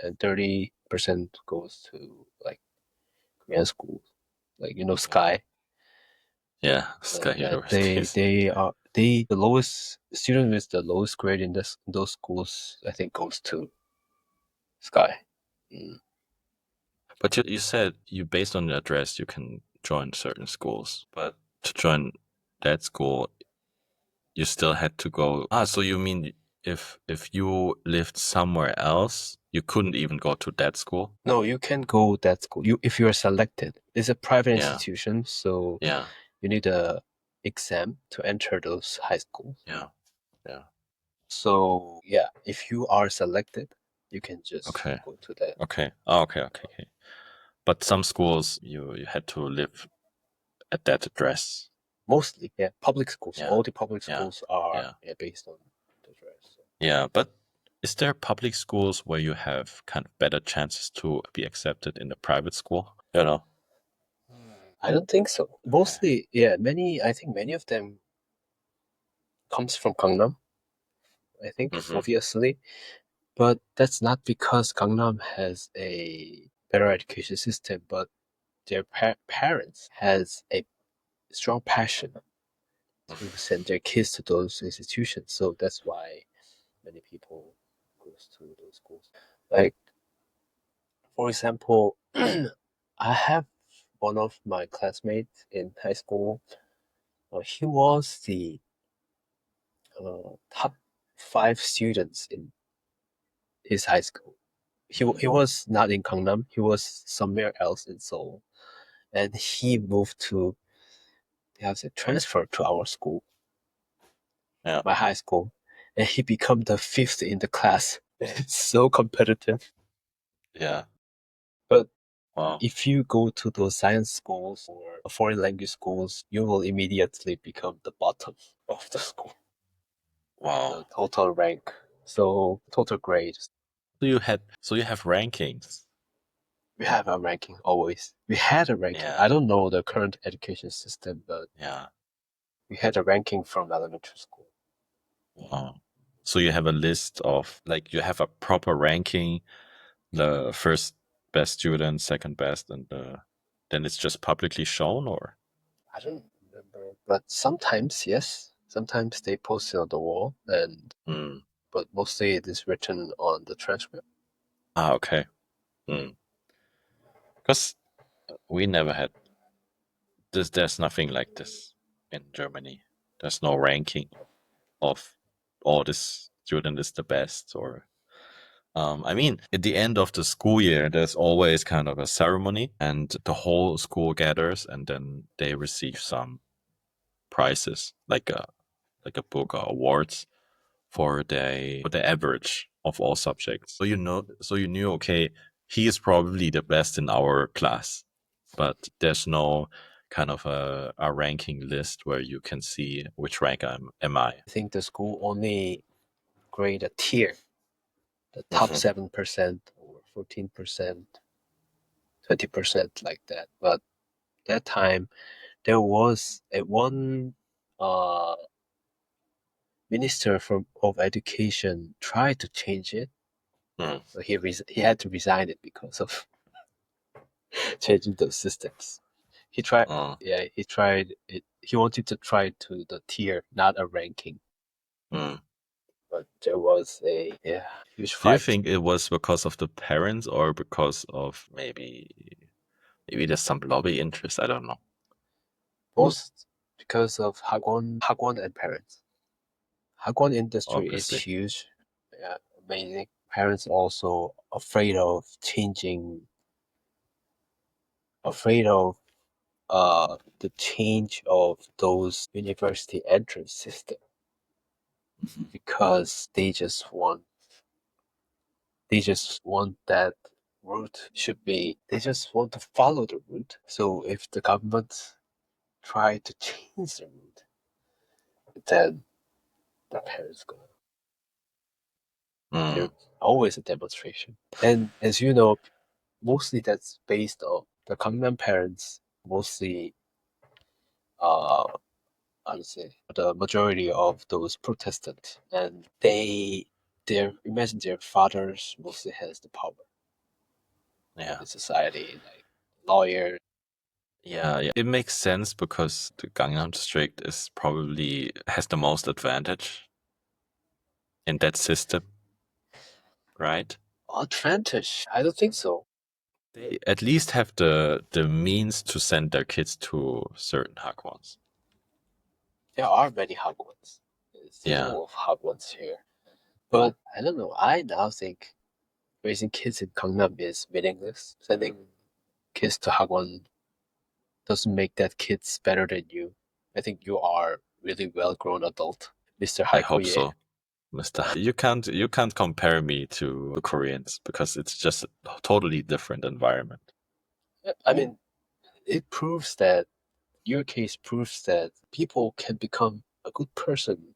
and 30% goes to like Korean schools, like Sky. Yeah, Sky That they Universities. they are they the lowest student with the lowest grade in those schools, I think, goes to Sky. Mm. But you said based on the address, you can join certain schools. But to join that school, you still had to go. Ah, so you mean if you lived somewhere else, you couldn't even go to that school? No, you can go that school. If you are selected, it's a private Yeah, institution, so yeah, you need a exam to enter those high schools. yeah, yeah. So yeah, if you are selected, you can just Okay, go to that. okay. Oh, okay, okay, okay. But some schools you had to live at that address. Mostly, yeah, public schools. Yeah, All the public yeah, schools are yeah, based on the dress. yeah. But is there public schools where you have kind of better chances to be accepted in the private school? You know. I don't think so. Okay. Mostly, yeah, I think many of them comes from Gangnam, I think, Mm-hmm. obviously. But that's not because Gangnam has a better education system, but their parents has a strong passion to send their kids to those institutions. So that's why many people goes to those schools. Like for example, I have one of my classmates in high school. He was the top five students in his high school. He Mm. was not in Gangnam. He was somewhere else in Seoul, and he moved to. He has a transfer to our school, Yeah. my high school, and he become the fifth in the class. It's so competitive. Yeah. But Wow. if you go to those science schools or foreign language schools, you will immediately become the bottom of the school, Wow. the total rank. So total grade. So you have rankings. We have a ranking always. We had a ranking. Yeah. I don't know the current education system, but Yeah. we had a ranking from elementary school. Wow. So you have a list of like you have a proper ranking, the first best student, second best, and then it's just publicly shown or? I don't remember, but sometimes yes. Sometimes they post it on the wall, and Mm. but mostly it is written on the transcript. Ah, okay. Because we never had this. There's nothing like this in Germany. There's no ranking of oh this student is the best or I mean, at the end of the school year, there's always kind of a ceremony, and the whole school gathers, and then they receive some prizes, like a book or awards for the average of all subjects. So you knew, okay, he is probably the best in our class, but there's no kind of a ranking list where you can see which rank am I. I think the school only grade a tier, the top Hmm. 7% or 14%, 20% like that. But that time there was a one uh, minister of education tried to change it. Mm. So he had to resign it because of changing those systems. He tried, Uh, yeah, he tried it. He wanted to try to the tier, not a ranking. mm. But there was a huge Do you fight. think it was because of the parents or because of maybe there's some lobby interest? I don't know. Both because of hagwon and parents. Hagwon industry is Obviously. huge, yeah, amazing. Parents also afraid of changing, afraid of the change of those university entrance system because they just want that route should be they just want to follow the route. So if the government try to change the route, then the parents gonna Mm. there's always a demonstration. And as you know, mostly that's based on the Gangnam parents mostly uh I would say the majority of those Protestant and their imagine their fathers mostly has the power in Yeah. the society, like lawyer. Yeah, yeah. It makes sense because the Gangnam district is probably has the most advantage in that system, right? Advantage? I don't think so. They at least have the means to send their kids to certain hagwons. There are many hagwons. It's Yeah, full of hagwons here. But I don't know. I now think raising kids in Gangnam is meaningless. Sending kids to hagwon doesn't make that kids better than you. I think you are really well grown adult, Mr. I Heiko. hope so, Mister. You can't compare me to the Koreans because it's just a totally different environment. I mean, it proves that your case proves that people can become a good person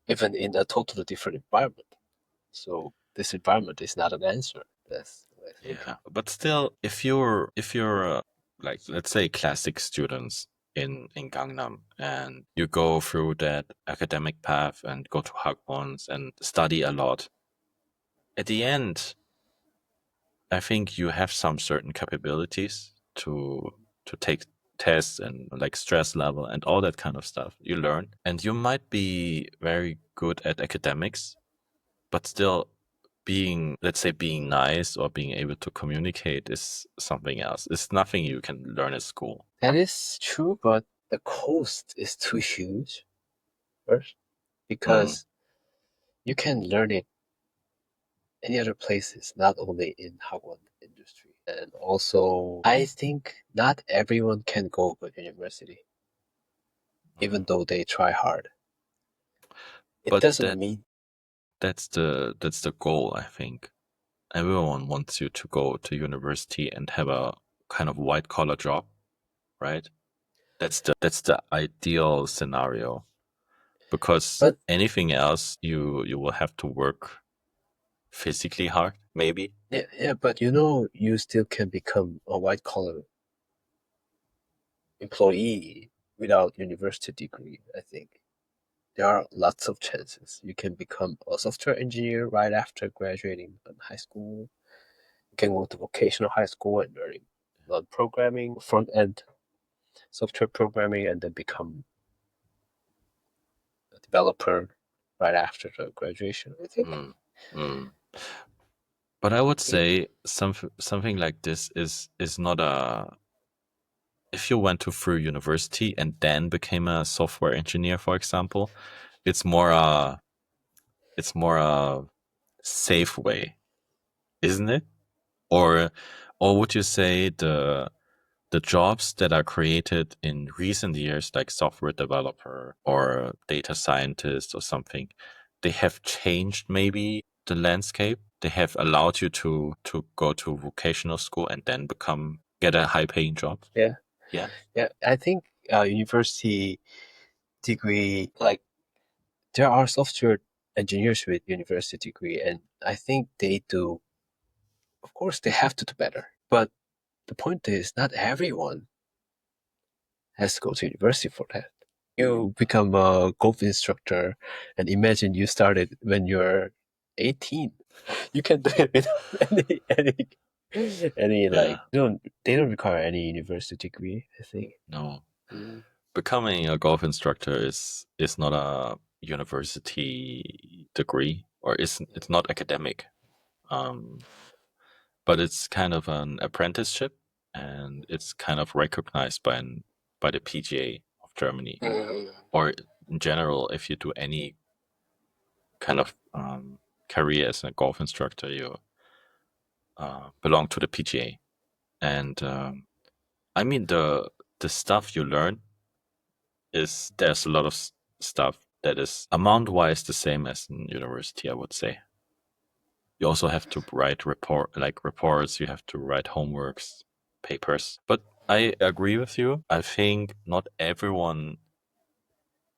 even in a totally different environment. So this environment is not an answer. That's what I think. Yeah, but still, if you're like let's say classic students in Gangnam and you go through that academic path and go to hagwons and study a lot, at the end, I think you have some certain capabilities to take tests and like stress level and all that kind of stuff you learn, and you might be very good at academics, but still being, let's say, being nice or being able to communicate is something else. It's nothing you can learn at school. That is true, but the cost is too huge first Mm, because you can learn it any other places, not only in hagwon industry. And also, I think not everyone can go to university, even though they try hard. It but doesn't mean, that's the goal, I think. Everyone wants you to go to university and have a kind of white collar job, right? That's the ideal scenario, because but anything else you will have to work physically hard, maybe. yeah, but you know, you still can become a white collar employee without university degree, I think. There are lots of chances. You can become a software engineer right after graduating from high school. You can go to vocational high school and learn programming, front end software programming, and then become a developer right after the graduation, I think. Mm, mm. But I would Maybe. say something like this is not a, if you went to through university and then became a software engineer, for example, it's more a it's more a safe way, isn't it? Or or would you say the jobs that are created in recent years, like software developer or data scientist or something, they have changed maybe the landscape. They have allowed you to go to vocational school and then get a high paying job. Yeah, Yeah. yeah. I think university degree, like there are software engineers with university degree, and I think they do. Of course, they have to do better, but the point is, not everyone has to go to university for that. You become a golf instructor, and imagine you started when you're 18. You can do it without any Yeah. like they don't require any university degree, I think. No. Mm. Becoming a golf instructor is not a university degree, or it's not academic. Um but it's kind of an apprenticeship, and it's kind of recognized by the PGA of Germany, Mm. or in general, if you do any kind of career as a golf instructor, you belong to the PGA. And I mean, the stuff you learn is, there's a lot of stuff that is amount wise the same as in university, I would say. You also have to write reports, you have to write homeworks, papers. But I agree with you. I think not everyone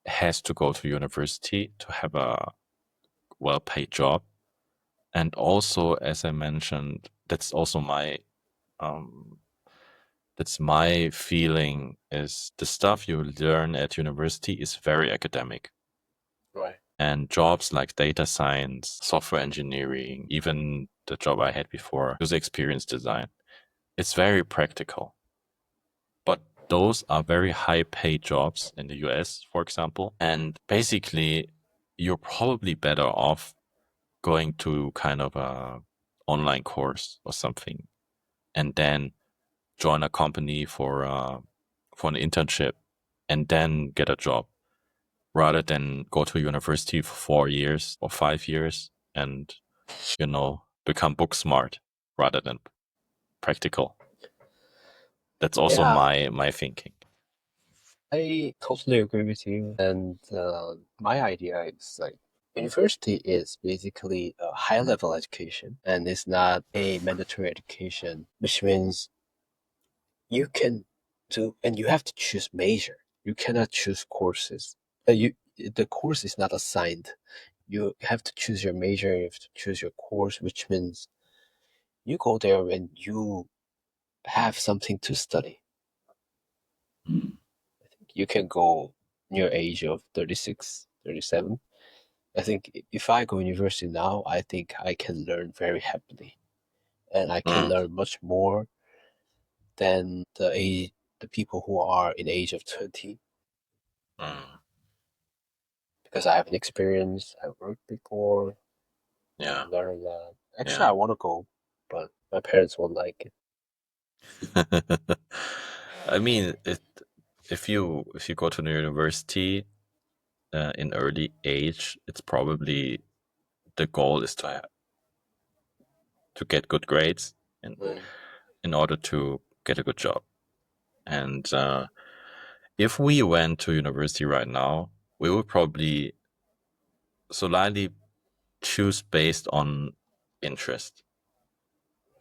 has to go to university to have a well paid job. And also, as I mentioned, um that's my feeling, is the stuff you learn at university is very academic. Right. And jobs like data science, software engineering, even the job I had before, user experience design, it's very practical. But those are very high paid jobs in the US, for example. And basically, you're probably better off going to kind of a online course or something, and then join a company for an internship, and then get a job, rather than go to university for 4 years or 5 years and become book smart rather than practical. That's also Yeah, my thinking. I totally agree with you. And my idea is like university is basically a high level education and it's not a mandatory education, which means you can do, and you have to choose major. You cannot choose courses. The course is not assigned. You have to choose your major, you have to choose your course, which means you go there and you have something to study. Mm, You can go near age of 36, 37. I think if I go university now, I think I can learn very happily and I can mm, learn much more than the people who are in age of 20 mm, because I have an experience, I worked before, Yeah. learn a lot. Actually, Yeah. I want to go, but my parents won't like it. I mean, if you go to the university in early age, it's probably the goal is to get good grades Mm. in order to get a good job. And if we went to university right now, we would probably solely choose based on interest,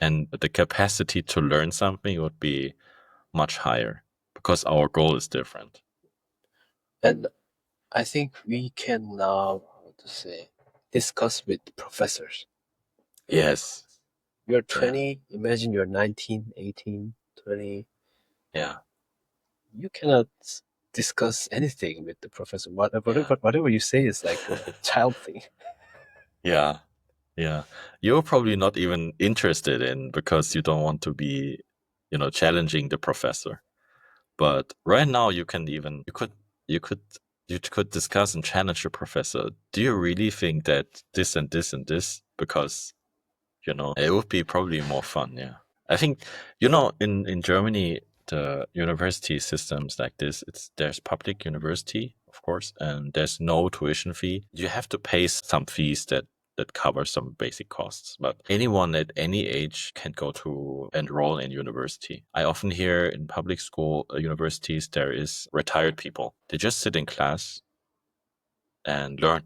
and the capacity to learn something would be much higher because our goal is different. And I think we can now, how to say, discuss with professors. You know, Yes. you're Yeah. 20, imagine you're 19, 18, 20. Yeah. You cannot discuss anything with the professor. Yeah. Whatever you say is like a child thing. Yeah. Yeah. You're probably not even interested in because you don't want to be, challenging the professor. But right now you could you could discuss and challenge the professor. Do you really think that this and this and this? Because it would be probably more fun. Yeah, I think in Germany the university systems like this. There's public university, of course, and there's no tuition fee. You have to pay some fees that cover some basic costs. But anyone at any age can go to enroll in university. I often hear in public school universities there is retired people. They just sit in class and learn.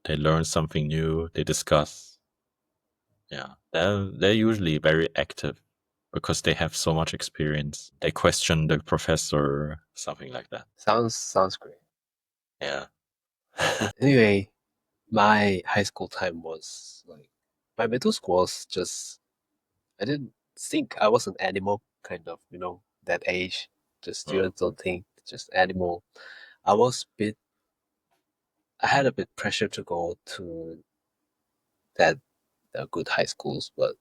They learn something new. They discuss. Yeah, they're usually very active because they have so much experience. They question the professor, something like that. Sounds great. Yeah. Anyway, my high school time was like my middle school was just I didn't think I was an animal, kind of, that age. The Mm, students don't think just animal. I was bit I had a bit pressure to go to that good high schools, but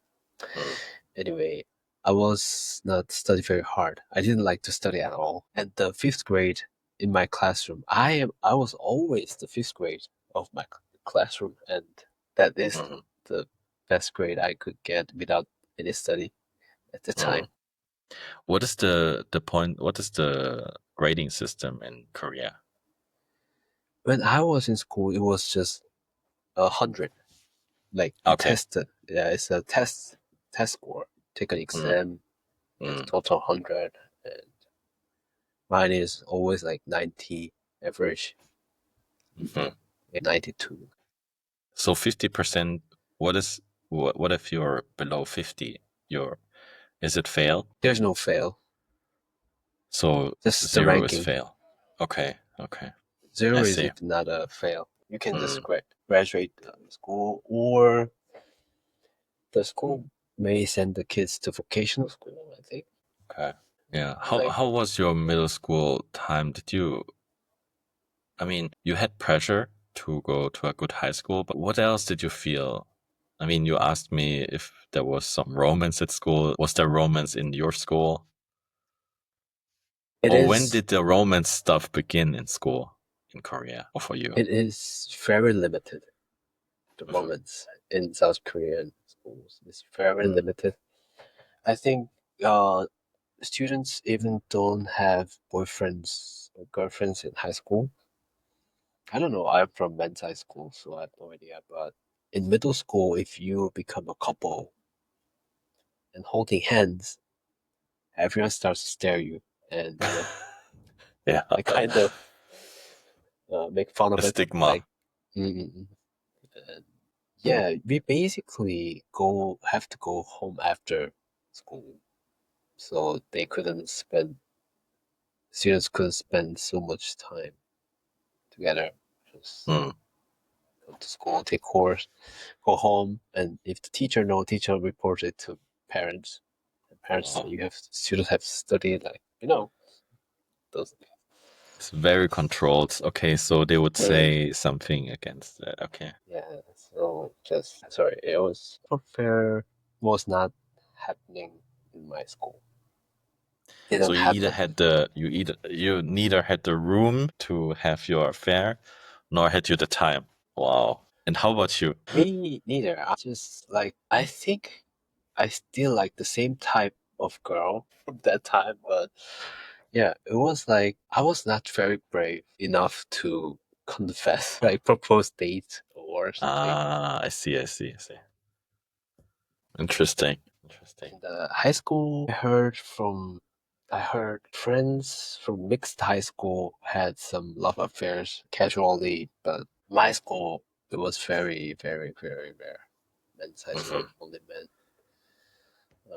mm, anyway, I was not study very hard. I didn't like to study at all. And the fifth grade in my classroom, I was always the fifth grade of my classroom, and that is mm, the best grade I could get without any study at the time. mm. What is the point? What is the grading system in Korea? When I was in school, it was just 100. Like you Okay. tested, yeah, it's a test score. Take an Mm, exam, get a mm, total 100, and mine is always like 90 average, mhm. 92. So 50%. What if you're below 50? Is it fail? There's no fail, So just the zero is ranking. fail. Okay. Okay. I Zero is see. if not a fail. You can just Mm, graduate school, or the school may send the kids to vocational school, I think. okay. Yeah. How Like, how was your middle school time? I mean, you had pressure to go to a good high school, but what else did you feel? I mean, you asked me if there was some romance at school. Was there romance in your school? it Or when is did the romance stuff begin in school in Korea or for you? it is very limited. The Hmm. moments in South Korean schools is very Mm. limited. I think uh, students even don't have boyfriends or girlfriends in high school. I don't know. I'm from men's high school, so I have no idea. But in middle school, if you become a couple and holding hands, everyone starts to stare you, and Yeah, I kind of make fun the of it. stigma. Like, mm, and yeah, we basically go have to go home after school, so they couldn't spend students couldn't spend so much time together. Just Mm. go to school, take course, go home, and if the teacher know, teacher report it to parents. And parents say Wow. you have students have studied, like, those. It's very controlled. Okay, so they would Mm, say something against that. Okay. yeah, so just sorry, it was fair was not happening in my school. So Didn't happen. you neither had the room to have your affair, nor had you the time. Wow. And how about you? Me neither. I just like I think I still like the same type of girl from that time, but yeah, it was like I was not very brave enough to confess, like propose date or something. Ah, I see, I see, I see. Interesting. Interesting. In the high school, I heard friends from mixed high school had some love affairs casually, but my school it was very, very, very rare. Men's high Hmm. school, only men.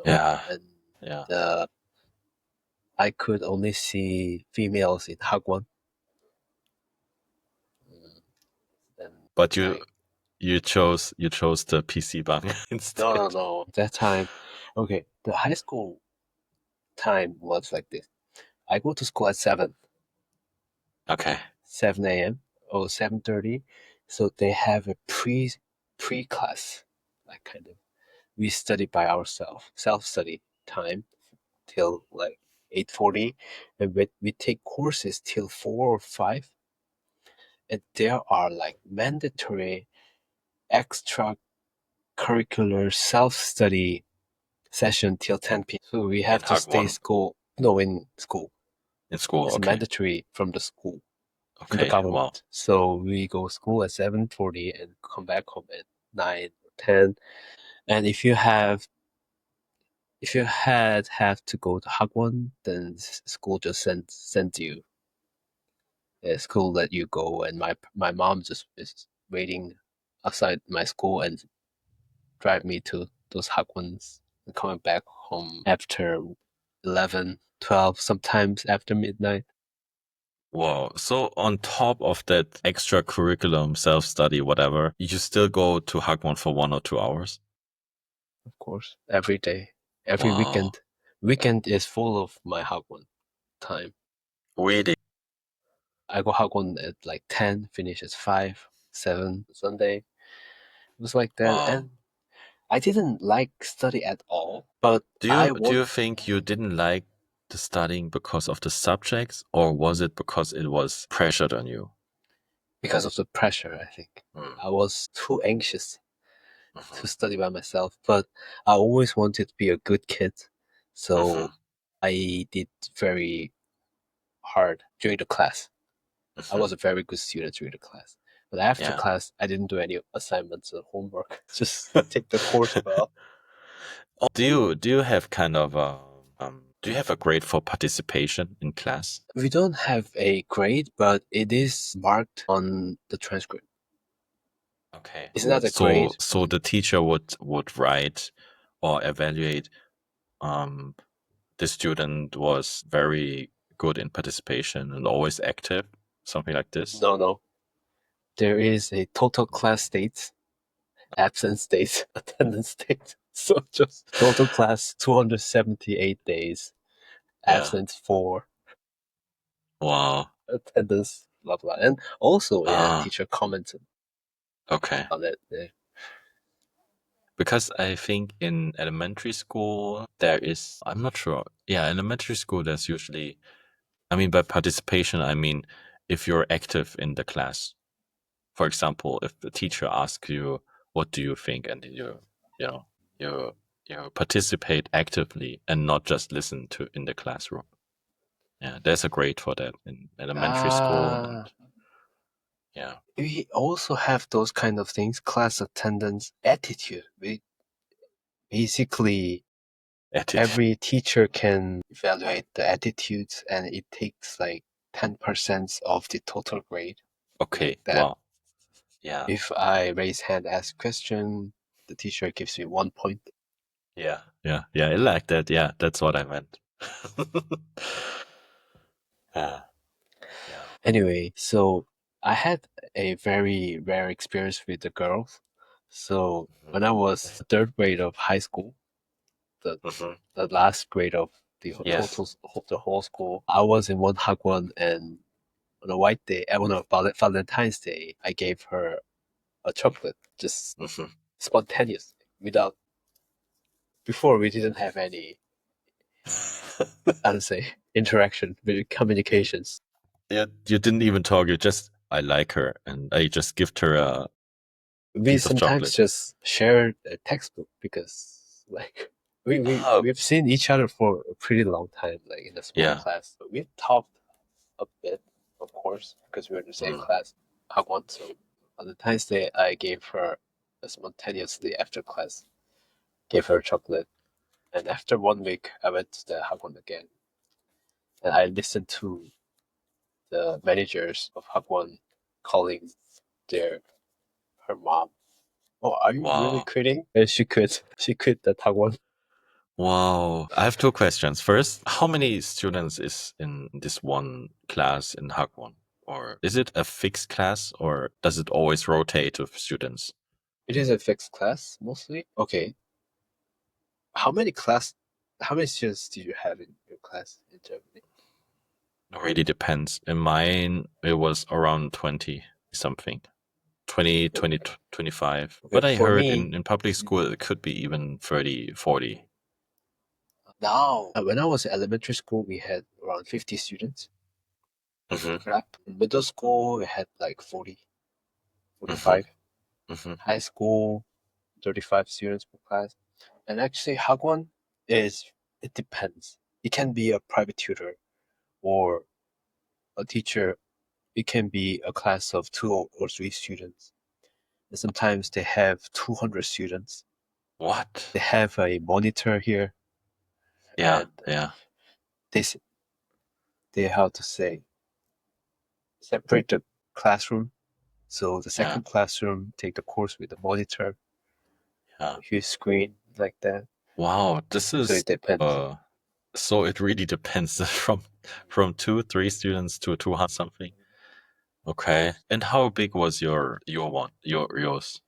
Yeah, And yeah. I could only see females in hagwon. Mm, and But you like you chose the PC bang no, no, instead. no. That time, okay, the high school time was like this. I go to school at Okay. 7 a.m. or 7:30. So they have a pre class, like kind of we study by ourselves, self study time till like 8:40, and we take courses till 4 or 5, and there are like mandatory extracurricular self study session till 10 p.m. So we In have to stay Hagwon school. No, in school. in school. It's Okay. mandatory from the school, from the Okay. Wow. government. So we go school at 7:40 and come back home at 9 or 10. And if you had have to go to Hagwon, then school just sends you. School let you go, and my mom just is waiting outside my school and drive me to those Hagwons and coming back home after 11, 12, sometimes after midnight. Wow. So on top of that extra curriculum, self-study, whatever, you still go to Hagwon for 1 or 2 hours? Of course, every day, every Wow. weekend. Weekend is full of my Hagwon time. Really? I go Hagwon at like 10, finish at 5, 7 Sunday. It was like that. Wow. And I didn't like study at all, but I Do want you think you didn't like the studying because of the subjects, or was it because it was pressured on you? because of the pressure, I think. Mm. I was too anxious to Hmm. study by myself, but I always wanted to be a good kid. So Hmm. I did very hard during the class. I Hmm. was a very good student during the class. But after Yeah. class, I didn't do any assignments or homework. Just take the course well. Oh, do you have kind of do you have a grade for participation in class? We don't have a grade, but it is marked on the transcript. Okay. It's not a So grade. so the teacher would write or evaluate um the student was very good in participation and always active, something like this. No, no. There is a total class state, absence days, attendance days. So just total class 278 days, Yeah. absence 4, Wow. attendance blah blah. And also, yeah, Ah, teacher commented okay. on it. Because I think in elementary school there is, I'm not sure. Yeah, elementary school there's usually, I mean, by participation, I mean if you're active in the class. For example, if the teacher asks you, "What do you think?" and you know, you you participate actively and not just listen to in the classroom. Yeah, there's a grade for that in elementary school, and Ah, yeah, we also have those kind of things, class attendance, attitude. We basically attitude. every teacher can evaluate the attitudes, and it takes like 10% of the total grade. Like Okay, that. wow, yeah, If I raise hand, ask question, the teacher gives me 1 point. yeah, I like that. Yeah, that's what I meant. Yeah, yeah. Anyway, so I had a very rare experience with the girls. So when I was third grade of high school, the Hmm. the last grade of Yes. the whole school, I was in one hagwon, and on a white day, on a Valentine's Day, I gave her a chocolate, just Hmm. spontaneous, without before we didn't have any, I don't say, interaction with communications. Yeah, you didn't even talk. You just, I like her, and I just gift her a We piece of sometimes chocolate. just share a textbook because like Oh, we've seen each other for a pretty long time, like in a small yeah. class. But we've talked a bit, of course, because we were in the same Mm. class, hagwon. So on the Valentine's Day, I gave her spontaneously after class, gave her chocolate. And after 1 week, I went to the hagwon again, and I listened to the managers of hagwon calling their her mom. Oh, are you really Wow. quitting? And she quit. She quit the hagwon. Wow. I have two questions. First, how many students is in this one class in Hagwon? Or is it a fixed class or does it always rotate with students? It is a fixed class mostly. Okay. How many class? How many students do you have in your class in Germany? It really depends. In mine, it was around 20 something. 20, Okay. 20, 25. Okay. But I For heard me, in public school, it could be even 30, 40. now when I was in elementary school, we had around 50 students per Mm-hmm, class. In middle school, we had like 40, mm-hmm, 45. mm-hmm. High school, 35 students per class. And actually, hagwon is it depends. It can be a private tutor or a teacher. It can be a class of 2 or 3 students. And sometimes they have 200 students. What? They have a monitor here, Yeah, and yeah, they they how to say separate the classroom. So the yeah, second classroom take the course with the monitor, yeah. huge screen like that. Wow, this So is it depends. so it really depends from 2, 3 students to 200 something. Okay. And how big was your one, yours?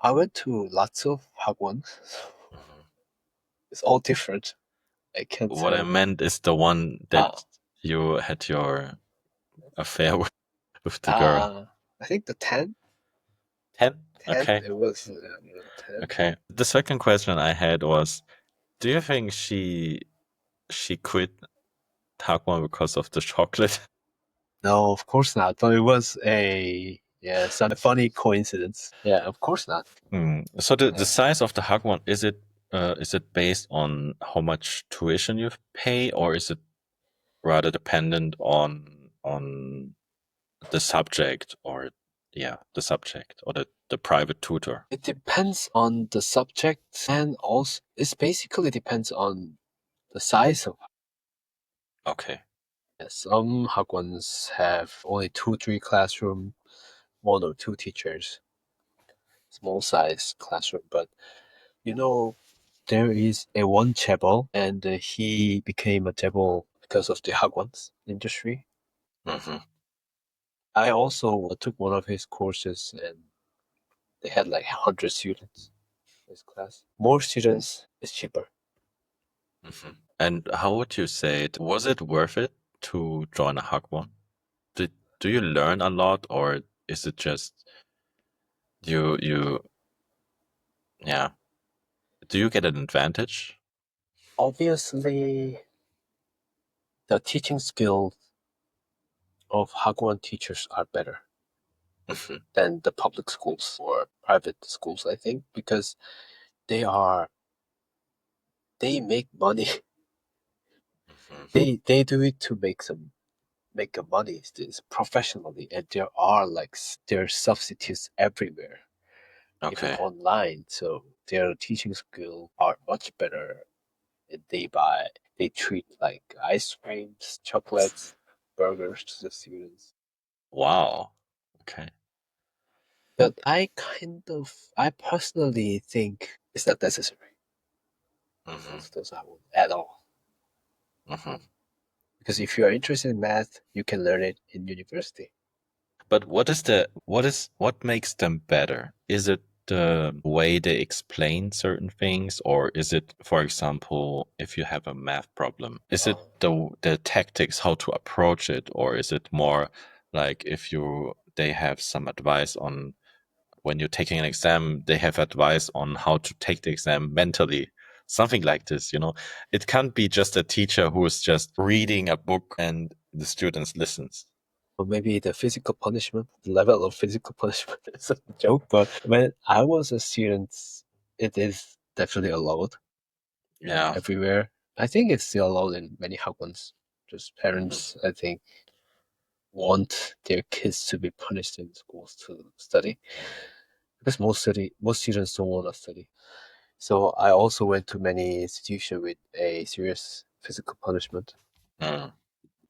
I went to lots of hagwon. Mhm. It's all different. I can't What I tell. meant is the one Ah, that you had your affair with the girl. uh, I think the 10, 10? 10, Okay. it was 10. Okay. The second question I had was, do you think she quit Hagwon because of the chocolate? No, of course not. But it was some funny coincidence. Yeah, of course not. Hmm. So the Yeah. size of the Hagwon, is it based on how much tuition you pay, or is it rather dependent on the subject or yeah, the subject or the private tutor? It depends on the subject and also it basically depends on the size of. Okay. Some hagwons have only 2, 3 classroom, 1 or 2 teachers, small size classroom. But you know, there is a one chaebol, and he became a chaebol because of the hagwons industry. Hmm. I also took one of his courses, and they had like 100 students in his class. More students is cheaper. Hmm. And how would you say it? Was it worth it to join a Hagwon? Did do you learn a lot, or is it just you yeah? Do you get an advantage? Obviously, the teaching skills of hagwon teachers are better Hmm. than the public schools or private schools, I think, because they are they make money. Hmm. They do it to make a money this professionally, and there are like there are substitutes everywhere, even Okay. online. So their teaching skills are much better. And they treat like ice creams, chocolates, burgers to the students. Wow. Okay. But I personally think it's not necessary. Hmm. Most of those I won't at all. Hmm. Because if you are interested in math, you can learn it in university. But what makes them better? Is it the way they explain certain things, or is it, for example, if you have a math problem, is it the tactics how to approach it, or is it more like if you they have some advice on when you're taking an exam, they have advice on how to take the exam mentally. Something like this, you know. It can't be just a teacher who is just reading a book and the students listens. Or maybe the physical punishment, the level of physical punishment is a joke, but when I was a student, it is definitely allowed, like Yeah. everywhere. I think it's still allowed in many hagwons. Just Mhm. parents, I think, want their kids to be punished in schools to study because most students don't want to study. So I also went to many institutions with a serious physical punishment. Mm.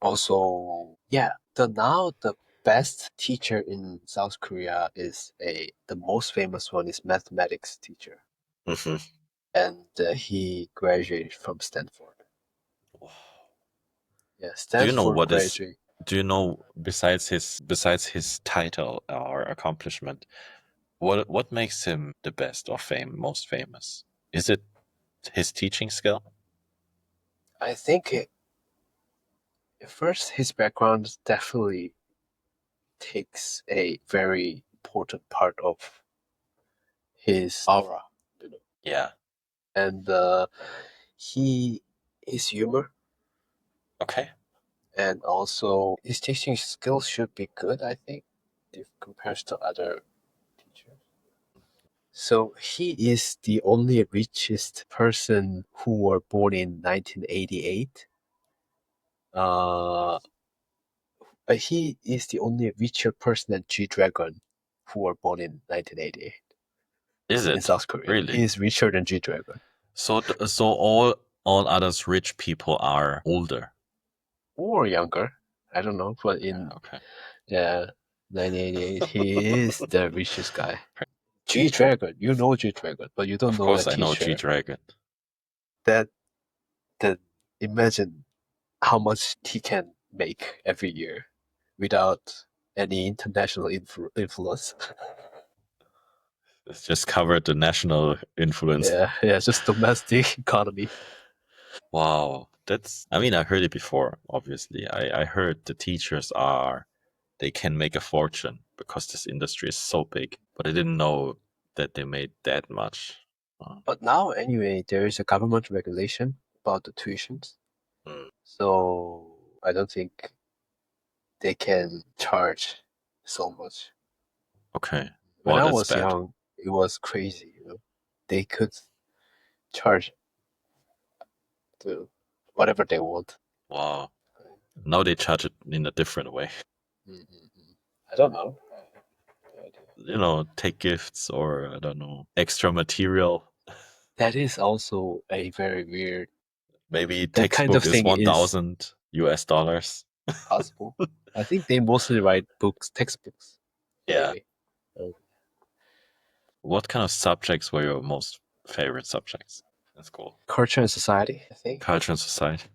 Also, yeah, the best teacher in South Korea is the most famous one is mathematics teacher, Mhm. and he graduated from Stanford. Yeah, Do you know Stanford what is? graduate. Do you know besides his title or accomplishment, what makes him the best or most famous? Is it his teaching skill? I think first his background definitely takes a very important part of his aura, you know, Yeah. and he his humor Okay. and also his teaching skills should be good, I think, if compared to other teachers. So he is the only richest person who were born in 1988. Uh, he is the only richer person than G Dragon who were born in 1988 Is in it South Korea. He really? is richer than G Dragon. So all others rich people are older. Or younger. I don't know, but Yeah. in Okay. yeah, 1988, he is the richest guy. G Dragon, you know G Dragon, but you don't Of know course, that I know G teacher. Dragon. That that imagine how much he can make every year without any international influence. It's just covered the national influence. Yeah, yeah, just domestic economy. Wow. I mean, I heard it before, obviously. I heard the teachers they can make a fortune because this industry is so big, but I didn't know that they made that much. Uh, But now, anyway, there is a government regulation about the tuitions, mm, so I don't think they can charge so much. okay. When Well, I that's was bad. young, it was crazy, you know. They could charge to whatever they want. Wow. Now they charge it in a different way. Mm-mm-mm. I don't know. No idea. Take gifts or I don't know, extra material. That is also a very weird. Maybe That kind of textbook is thing is $1,000. possible. I think they mostly write books, textbooks, Yeah. anyway. Uh, What kind of subjects were your most favorite subjects in school? Culture and society, I think, Culture and society.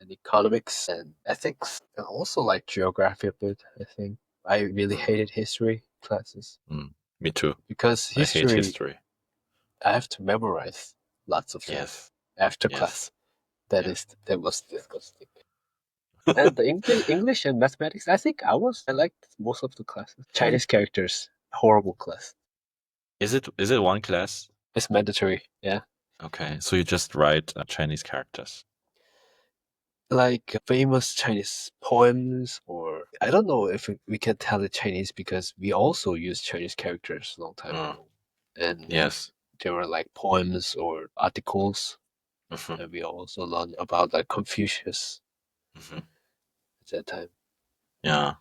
and economics and ethics, and also like geography a bit. I think I really Mm, hated history classes mm. Me too. because I hate history history. I have to memorize lots of things Yes. after Yes. class. Yes. That was disgusting. And the English and mathematics, I liked most of the classes. Chinese characters, horrible class. Is it one class? It's mandatory, yeah. Okay. So you just write Chinese characters. Like famous Chinese poems, or I don't know if we can tell it Chinese because we also used Chinese characters a long time Mm. ago. And Yes. there were like poems or articles, Hmm. and we also learned about like Confucius Hmm. at that time. Yeah.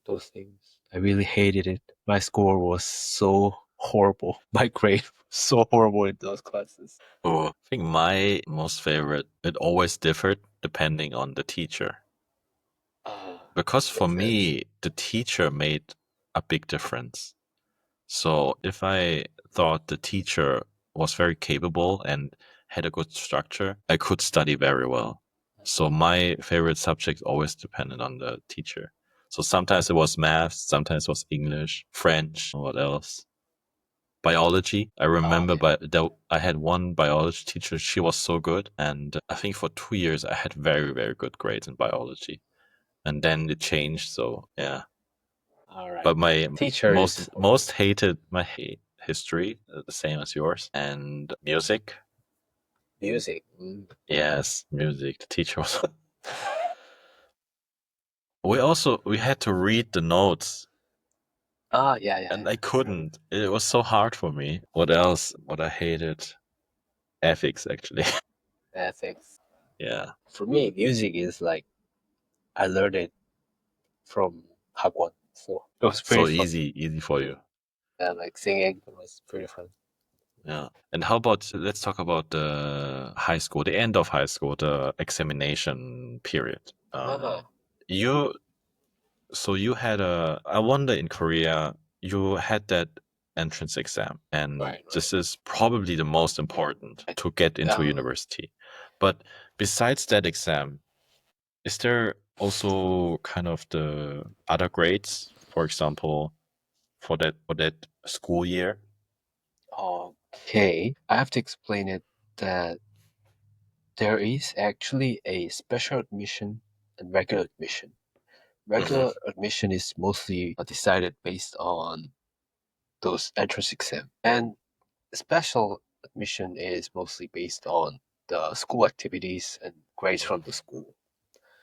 Those things. I really hated it. My score was so horrible. My grade was so horrible in those classes. Oh, I think my most favorite, it always differed depending on the teacher. Because for Makes sense. me, the teacher made a big difference. So if I thought the teacher was very capable and had a good structure, I could study very well. So my favorite subject always depended on the teacher. So sometimes it was math, sometimes it was English, French, what else? Biology. I Oh remember yeah. I had one biology teacher, she was so good. And I think for 2 years I had very, very good grades in biology. And then it changed. So yeah. All right. But my Teacher is important. most hated my history, the same as yours, and music. Music. Yes, music. The teacher was we had to read the notes, Ah, yeah, yeah, and yeah. I couldn't. It was so hard for me. What else? What I hated? Ethics, actually. Ethics. Yeah. For me, music is like I learned it from hagwon, so it was pretty So fun. easy for you. And like singing was pretty fun. Yeah. And how about let's talk about the high school, the end of high school, the examination period. Ah, You so you had a I wonder in Korea you had that entrance exam, and right, right. this is probably the most important to get into Um, university. But besides that exam, is there also kind of the other grades, for example, for that school year? okay, I have to explain it that there is actually a special admission and regular admission. Hmm. Regular admission is mostly decided based on those entrance exam, and special admission is mostly based on the school activities and grades from the school.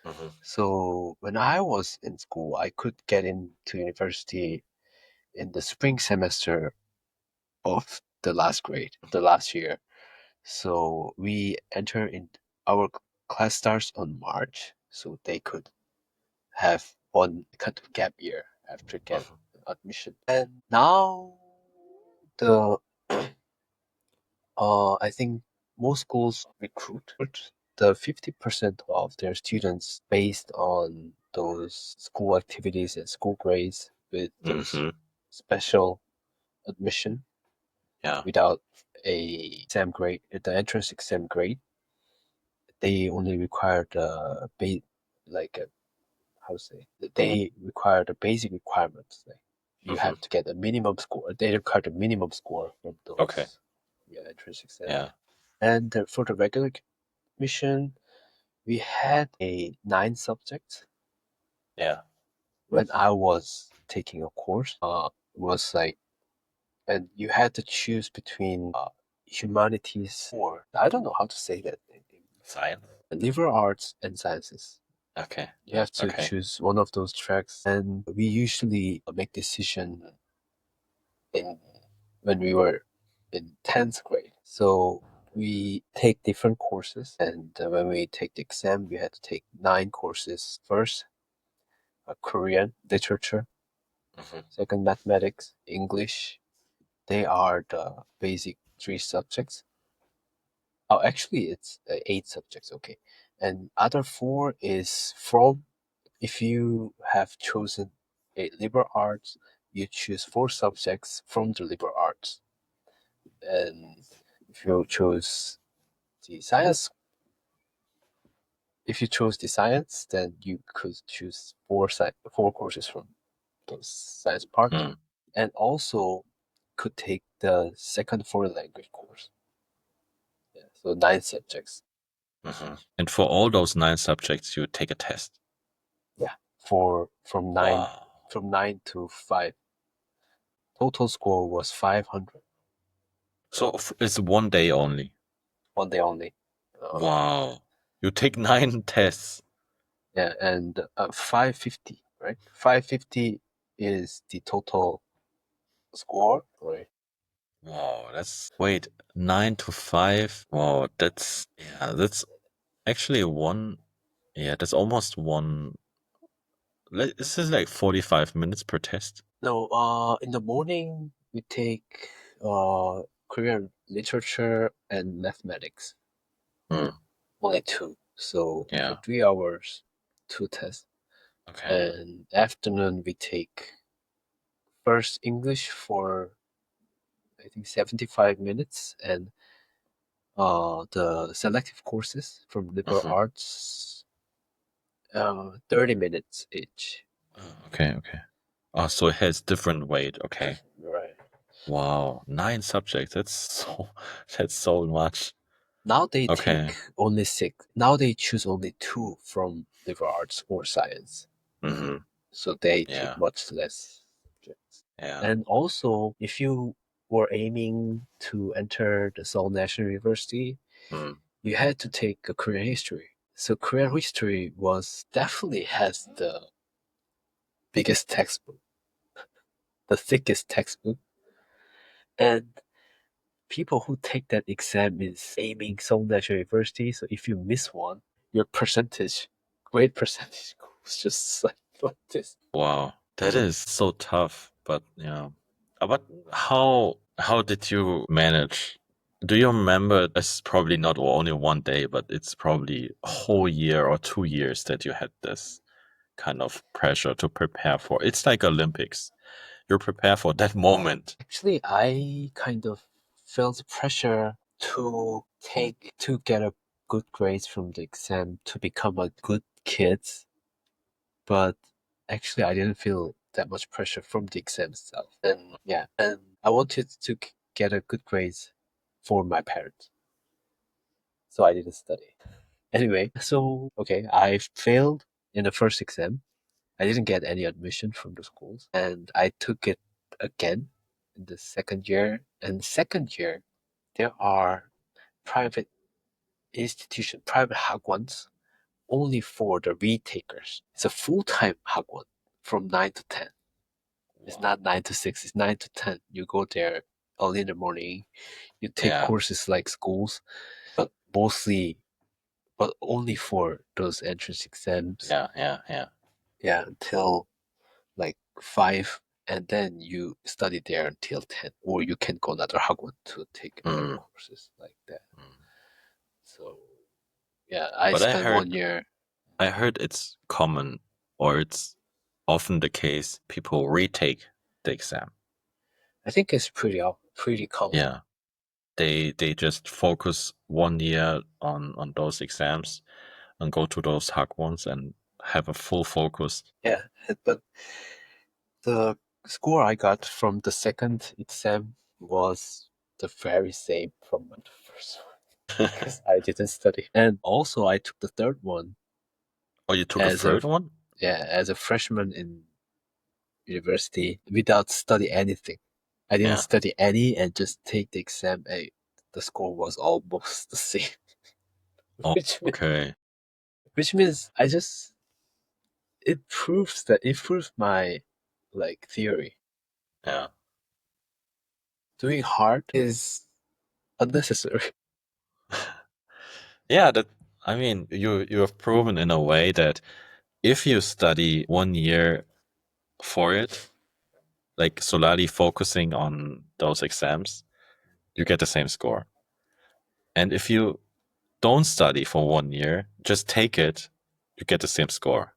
Hmm. So when I was in school, I could get into university in the spring semester of the last grade, the last year. So we enter in our class starts on March, so they could have one kind of gap year after get Hmm. admission. And now the I think most schools recruit the 50% of their students based on those school activities and school grades with those Hmm. special admission Yeah. without a exam grade, the entrance exam grade. They only require the like how to say they require the basic requirements. Like you Hmm. have to get a minimum score. They require the minimum score from Okay. those entrance exam. Yeah. And for the regular mission, we had a 9 subjects Yeah. when I was taking a course. Was like, and you had to choose between humanities or I don't know how to say that. Science. Liberal arts and sciences. Okay. You have to Okay. choose one of those tracks, and we usually make decision in when we were in 10th grade. So we take different courses, and when we take the exam, we had to take 9 courses. First, Korean literature, Hmm. second, mathematics, English. They are the basic 3 subjects. Oh, actually, it's 8 subjects. Okay, and other 4 is from if you have chosen a liberal arts, you choose 4 subjects from the liberal arts. And if you choose the science, if you chose the science, then you could choose 4 courses from those science part, Mm. and also could take the second foreign language course. Yeah, so 9 subjects. Hmm. And for all those 9 subjects, you take a test. Yeah, for Wow. from 9 to 5. Total score was 500. So it's one day only. One day only. Wow. You take 9 tests. Yeah, and 550, right? 550 is the total score, right? Wow. Wait, 9 to 5. Wow. That's actually one. Yeah, that's almost one. This is like 45 minutes per test. No, in the morning we take Korean literature and mathematics, Mm. only two. So for Yeah. 3 hours, 2 tests. Okay. And afternoon we take first English for I think 75 minutes and the selective courses from liberal Hmm. arts 30 minutes each. Oh, okay. Okay. Oh, so it has different weight. Okay. Right. Wow. 9 subjects. That's so much. Now they Okay. take only 6. Now they choose only 2 from liberal arts or science. Hmm. So they take Yeah. much less subjects. Yeah. And also, if you were aiming to enter the Seoul National University, Mm. you had to take a Korean history. So Korean history was definitely has the biggest textbook, the thickest textbook, and people who take that exam is aiming Seoul National University. So if you miss one, your percentage, grade percentage, goes just like this. Wow, that is so tough. But yeah, but how did you manage? Do you remember? It's probably not only one day, but it's probably a whole year or 2 years that you had this kind of pressure to prepare for. It's like Olympics. You prepare for that moment. Actually, I kind of felt pressure to get a good grades from the exam to become a good kid, but actually I didn't feel that much pressure from the exam itself. And yeah, and I wanted to get a good grades for my parents, so I didn't study. Anyway, so okay, I failed in the first exam. I didn't get any admission from the schools, and I took it again in the second year. And second year, there are private private hagwons only for the retakers. It's a full-time hagwon from 9 to 10. It's Wow. not 9 to 6. It's 9 to 10. You go there early in the morning. You take Yeah, courses like schools, but mostly, but only for those entrance exams. yeah. Yeah, until like 5, and then you study there until 10, or you can go another hagwon to take other Mm, courses like that. mm. So yeah, I But spent 1 year. I heard it's common, or it's often the case. People retake the exam. I think it's pretty common. Yeah, they just focus 1 year on those exams and go to those hard ones and have a full focus. Yeah, but the score I got from the second exam was the very same from the first one because I didn't study. And also, I took the third one Oh, you took a as a third one? yeah as a freshman in university without study anything. I didn't Yeah. study any and just take the exam. The score was almost the same, Oh, which means, okay. which means I just it proves my like theory. Yeah. Doing hard is unnecessary. Yeah, that I mean, you have proven in a way that if you study 1 year for it, like solely focusing on those exams, you get the same score. And if you don't study for 1 year, just take it, you get the same score.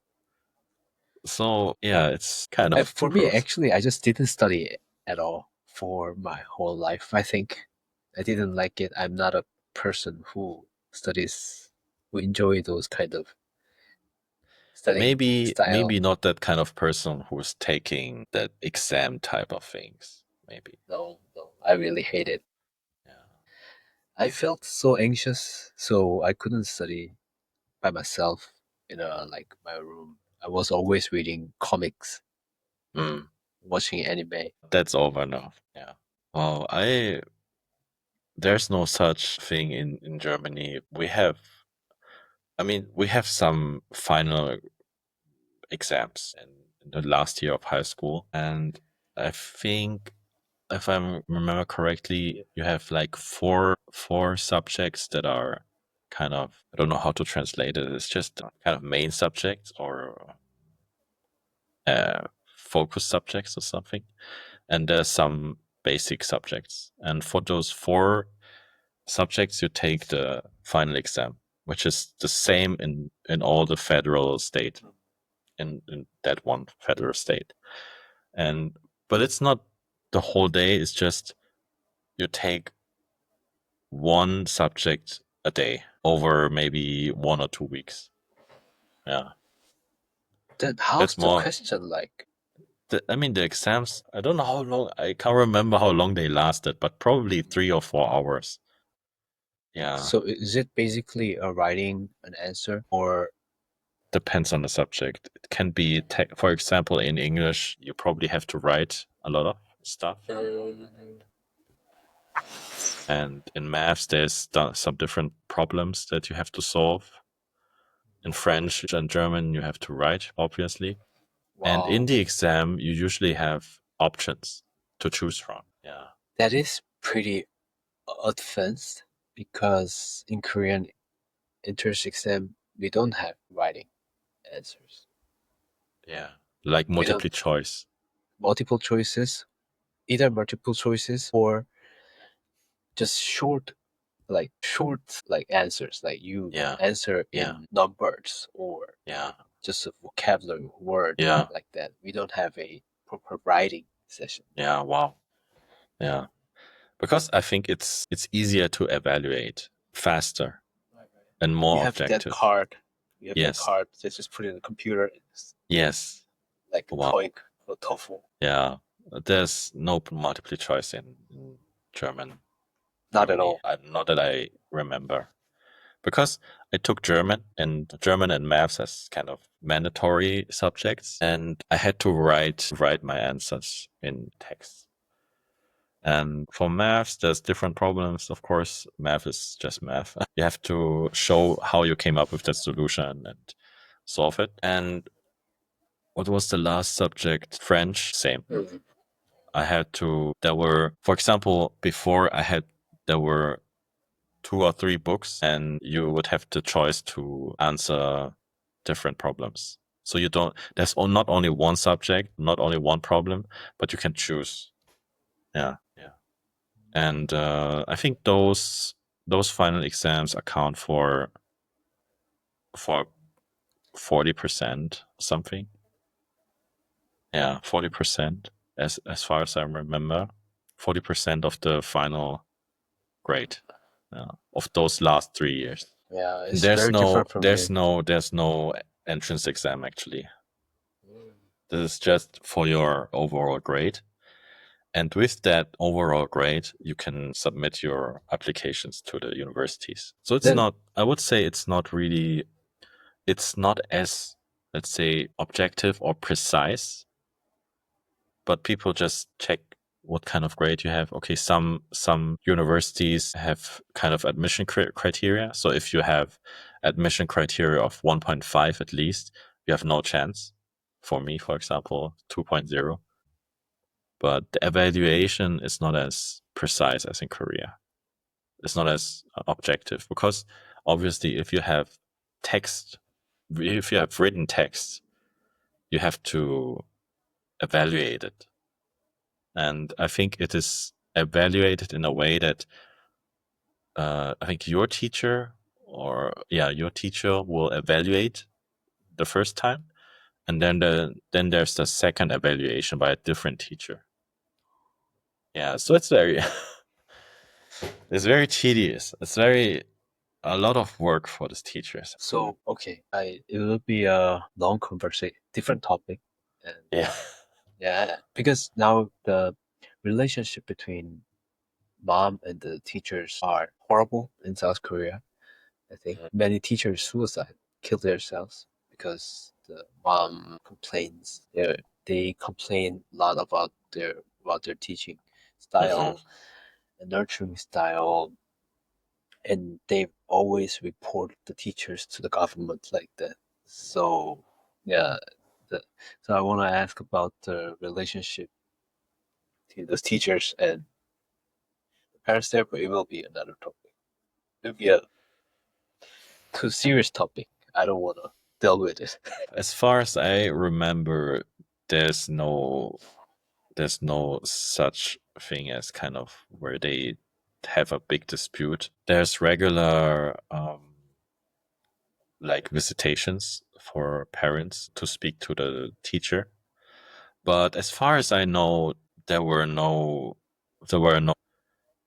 So yeah, it's kind of For me, proof. actually, I just didn't study at all for my whole life. I think I didn't like it. I'm not a person who studies, who enjoy those kind of studying Maybe style. not that kind of person who's taking that exam type of things. Maybe. No, no, I really hate it. Yeah. I felt so anxious, so I couldn't study by myself in like my room. I was always reading comics, Mm, watching anime. that's over now. Yeah. Well, I there's no such thing in Germany. We have some final exams in the last year of high school, and I think if I remember correctly, you have like four subjects that are kind of, I don't know how to translate it. It's just kind of main subjects or focus subjects or something, and there's some basic subjects. And for those four subjects, you take the final exam, which is the same in all the federal state in that one federal state. And but it's not the whole day. It's just you take one subject a day over maybe 1 or 2 weeks. Yeah, Then how's that's the more. question like? The exams. I don't know how long. I can't remember how long they lasted, but probably 3 or 4 hours. Yeah, So is it basically a writing an answer or depends on the subject. It can be, for example, in English, you probably have to write a lot of stuff, and in maths, there's some different problems that you have to solve. In French and German, you have to write, obviously. And in Wow. the exam, you usually have options to choose from. Yeah. That is pretty advanced because in Korean entrance exam we don't have writing answers. Yeah. Like We don't multiple choice. multiple choices, either multiple choices or just short answers. Like you Yeah. answer Yeah. in numbers or Yeah. just a vocabulary word Yeah. like that. We don't have a proper writing session. Yeah. Wow. Yeah. Because I think it's easier to evaluate faster and You more have that objective. card. You have that Yes. card. Just put it in the computer. It's Yes. like a Wow. TOEIC or TOEFL. Yeah. There's no multiple choice in German. Not at Germany. all. Not that I remember. Because I took German and maths as kind of mandatory subjects, and I had to write my answers in text. And for maths, there's different problems. Of course, math is just math. You have to show how you came up with that solution and solve it. And what was the last subject? French, same. Mhm. I had to, there were, for example, before there were 2 or 3 books, and you would have the choice to answer different problems. So there's not only one subject, not only one problem, but you can choose. Yeah. Yeah. And I think those final exams account for 40% something. Yeah, 40% as far as I remember. 40% of the final grade. Yeah, of those last 3 years. Yeah, And it's very different from here. there's no entrance exam actually. This is just for your overall grade. And with that overall grade, you can submit your applications to the universities. So it's Then not, I would say it's not really, it's not as, let's say, objective or precise, but people just check what kind of grade you have. Okay, some universities have kind of admission criteria. So if you have admission criteria of 1.5 at least, you have no chance. For me, for example, 2.0. But the evaluation is not as precise as in Korea. It's not as objective because obviously text, if you have written text, you have to evaluate it. And I think it is evaluated in a way that I think your teacher will evaluate the first time, and then there's the second evaluation by a different teacher. Yeah, so it's very it's very tedious. It's very a lot of work for these teachers. so okay, it will be a long conversation, different topic, and Yeah. yeah, because now the relationship between mom and the teachers are horrible in South Korea. I think many teachers suicide, kill themselves because the mom complains. They complain a lot about their teaching Mhm. style and nurturing style, and they always report the teachers to the government like that. So yeah, the, so I want to ask about the relationship between those teachers and the parents there, but it will be another topic. It will be a too serious topic. I don't want to deal with it. As far as I remember, there's no there's no such thing as kind of where they have a big dispute. There's regular like visitations for parents to speak to the teacher. But as far as I know, there were no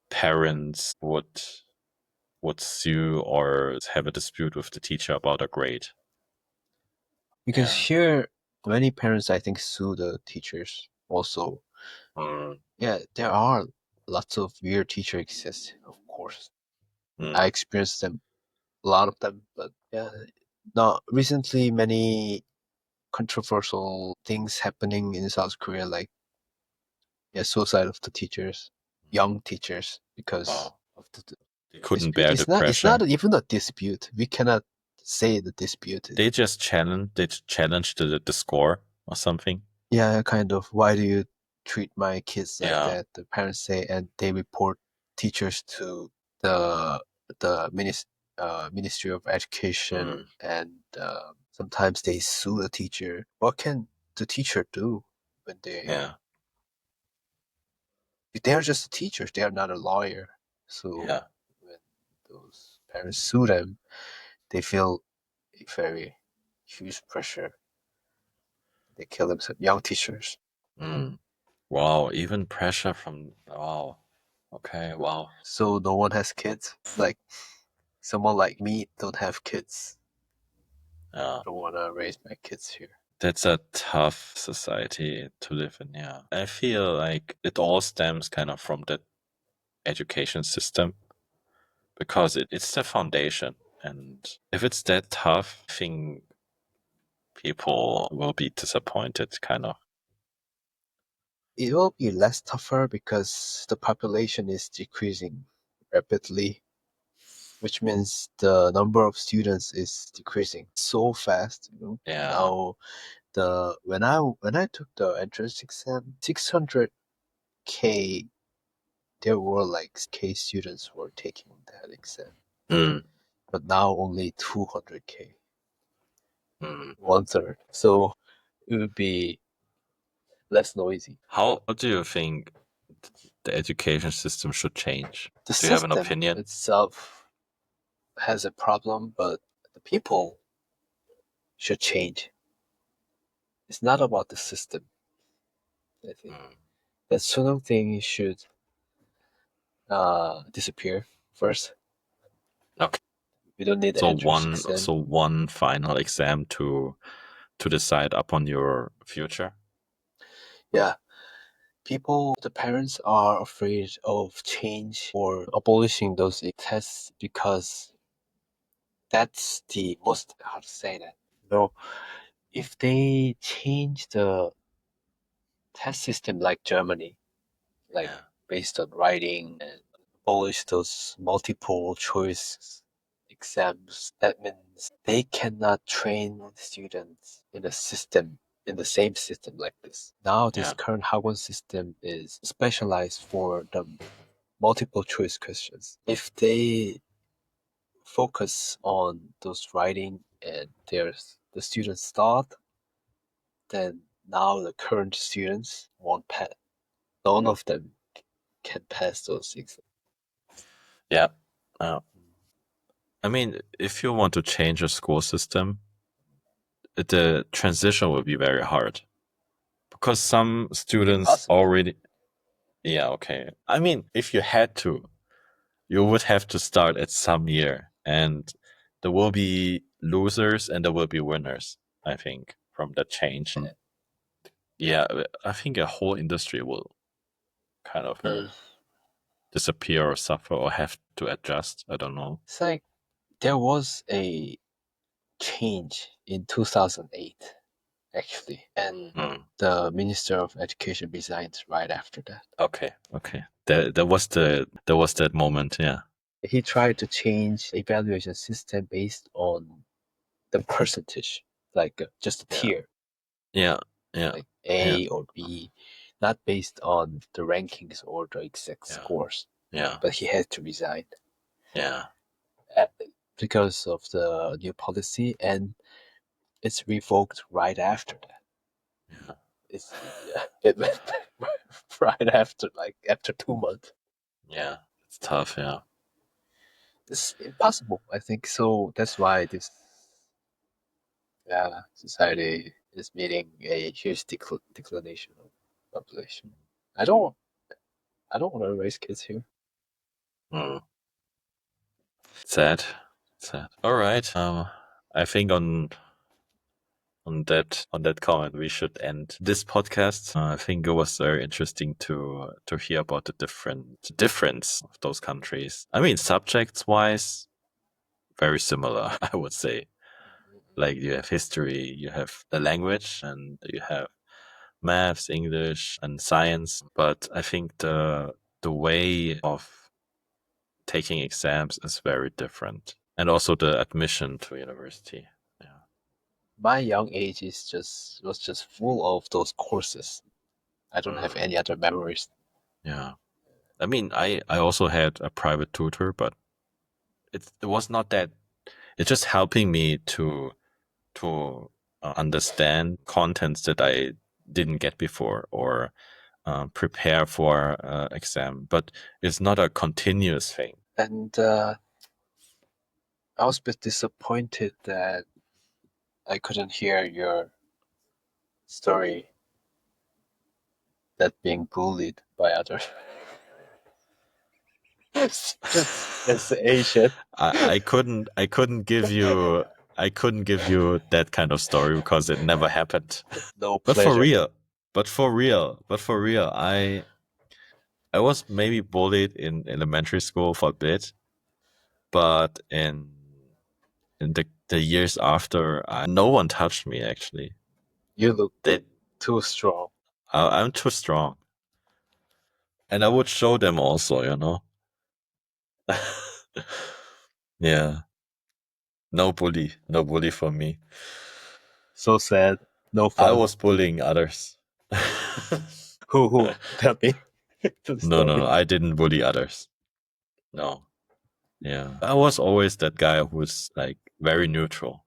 parents would sue or have a dispute with the teacher about a grade. Because Yeah. here, many parents, I think, sue the teachers. Also, Mm, yeah, there are lots of weird teacher exists, of course. I mm, experienced them, a lot of them, but yeah. Now, recently, many controversial things happening in South Korea, like yeah, suicide of the teachers, young teachers, because wow. of the They couldn't dispute. bear the It's not pressure. even a dispute. We cannot say the dispute. They just challenged the score. or something. Yeah, kind of. Why do you treat my kids like Yeah. that? The parents say, and they report teachers to the Ministry of Mm, Education, and sometimes they sue the teacher. What can the teacher do when yeah. they're just teachers? They are not a lawyer. So Yeah. when those parents sue them, they feel a very huge pressure. They kill themselves, young teachers. Mm. Wow. Even pressure from. Wow. Okay. Wow. So no one has kids. Like someone like me don't have kids. Yeah. Don't want to raise my kids here. That's a tough society to live in. Yeah. I feel like it all stems kind of from the education system because it's the foundation. And if it's that tough, I think people will be disappointed, kind of. It will be less tougher because the population is decreasing rapidly, which means the number of students is decreasing so fast. Yeah. Now when I took the entrance exam, 600K, there were like K students were taking that exam, Mm, but now only 200K, mm. one third. So it would be less noisy. How do you think the education system should change? The Do you have an system opinion? itself has a problem, but the people should change. It's not about the system, I think. Mm. That certain thing should disappear first. Okay. We don't need the So entrance one, exam. so one final exam to decide upon your future. Yeah, the parents are afraid of change or abolishing those tests because that's the most, how to say that? No, if they change the test system like Germany, like Yeah. based on writing, and abolish those multiple choice exams, that means they cannot train students in a system, in the same system like this. Now this Yeah. current hagwon system is specialized for the multiple choice questions. If they focus on those writing and the students thought, then now the current students won't pass. None of them can pass those exams. Yeah. Uh, I mean, if you want to change a school system, the transition will be very hard because some students Impossible. already. Yeah. Okay. I mean, if you had to, you would have to start at some year, and there will be losers and there will be winners. I think from that change. Yeah, I think a whole industry will kind of disappear or suffer or have to adjust. I don't know. It's like there was a change in 2008, actually, and Mm. the Minister of Education resigned right after that. Okay, okay. There was that moment. Yeah, He tried to change the evaluation system based on the percentage, like just a yeah, tier, yeah, yeah, like yeah, A or B, not based on the rankings or the exact yeah, scores. yeah, But he had to resign yeah, uh, because of the new policy, and it's revoked right after that. yeah, It's yeah, it went right after, like after 2 months. yeah. It's tough. Yeah. It's impossible, I think. So that's why this society is meeting a huge declination of population. I don't I don't want to raise kids here. Mm. Sad, sad. All right. I think on that comment we should end this podcast. I think it was very interesting to hear about the difference of those countries. I mean, subjects wise, very similar. I would say. Like you have history, you have the language, and you have maths, English, and science. But I think the way of taking exams is very different, and also the admission to university. Yeah. my young age is just was just full of those courses. I don't have Mm, any other memories. yeah. I mean, I also had a private tutor, but it was not that. It's just helping me to understand contents that I didn't get before or prepare for exam. But it's not a continuous thing. And I was a bit disappointed that I couldn't hear your story that being bullied by others. Just as Asian, I couldn't give you that kind of story because it never happened. no But for pleasure. real, but for real, I was maybe bullied in elementary school for a bit, but in the years after, no one touched me actually. You look They, too strong. I'm too strong, and I would show them also, you know. Yeah, no bully for me. So sad. No I fun. was bullying others. Who? Tell me the No, story. I didn't bully others. No. Yeah. I was always that guy who's like very neutral.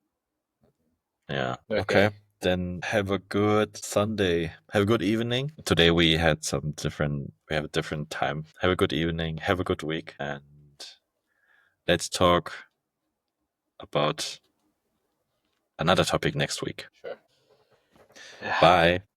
Yeah. Okay. Okay. Then have a good Sunday. Have a good evening. Today we have a different time. Have a good evening. Have a good week. And let's talk about another topic next week. Sure. Yeah. Bye.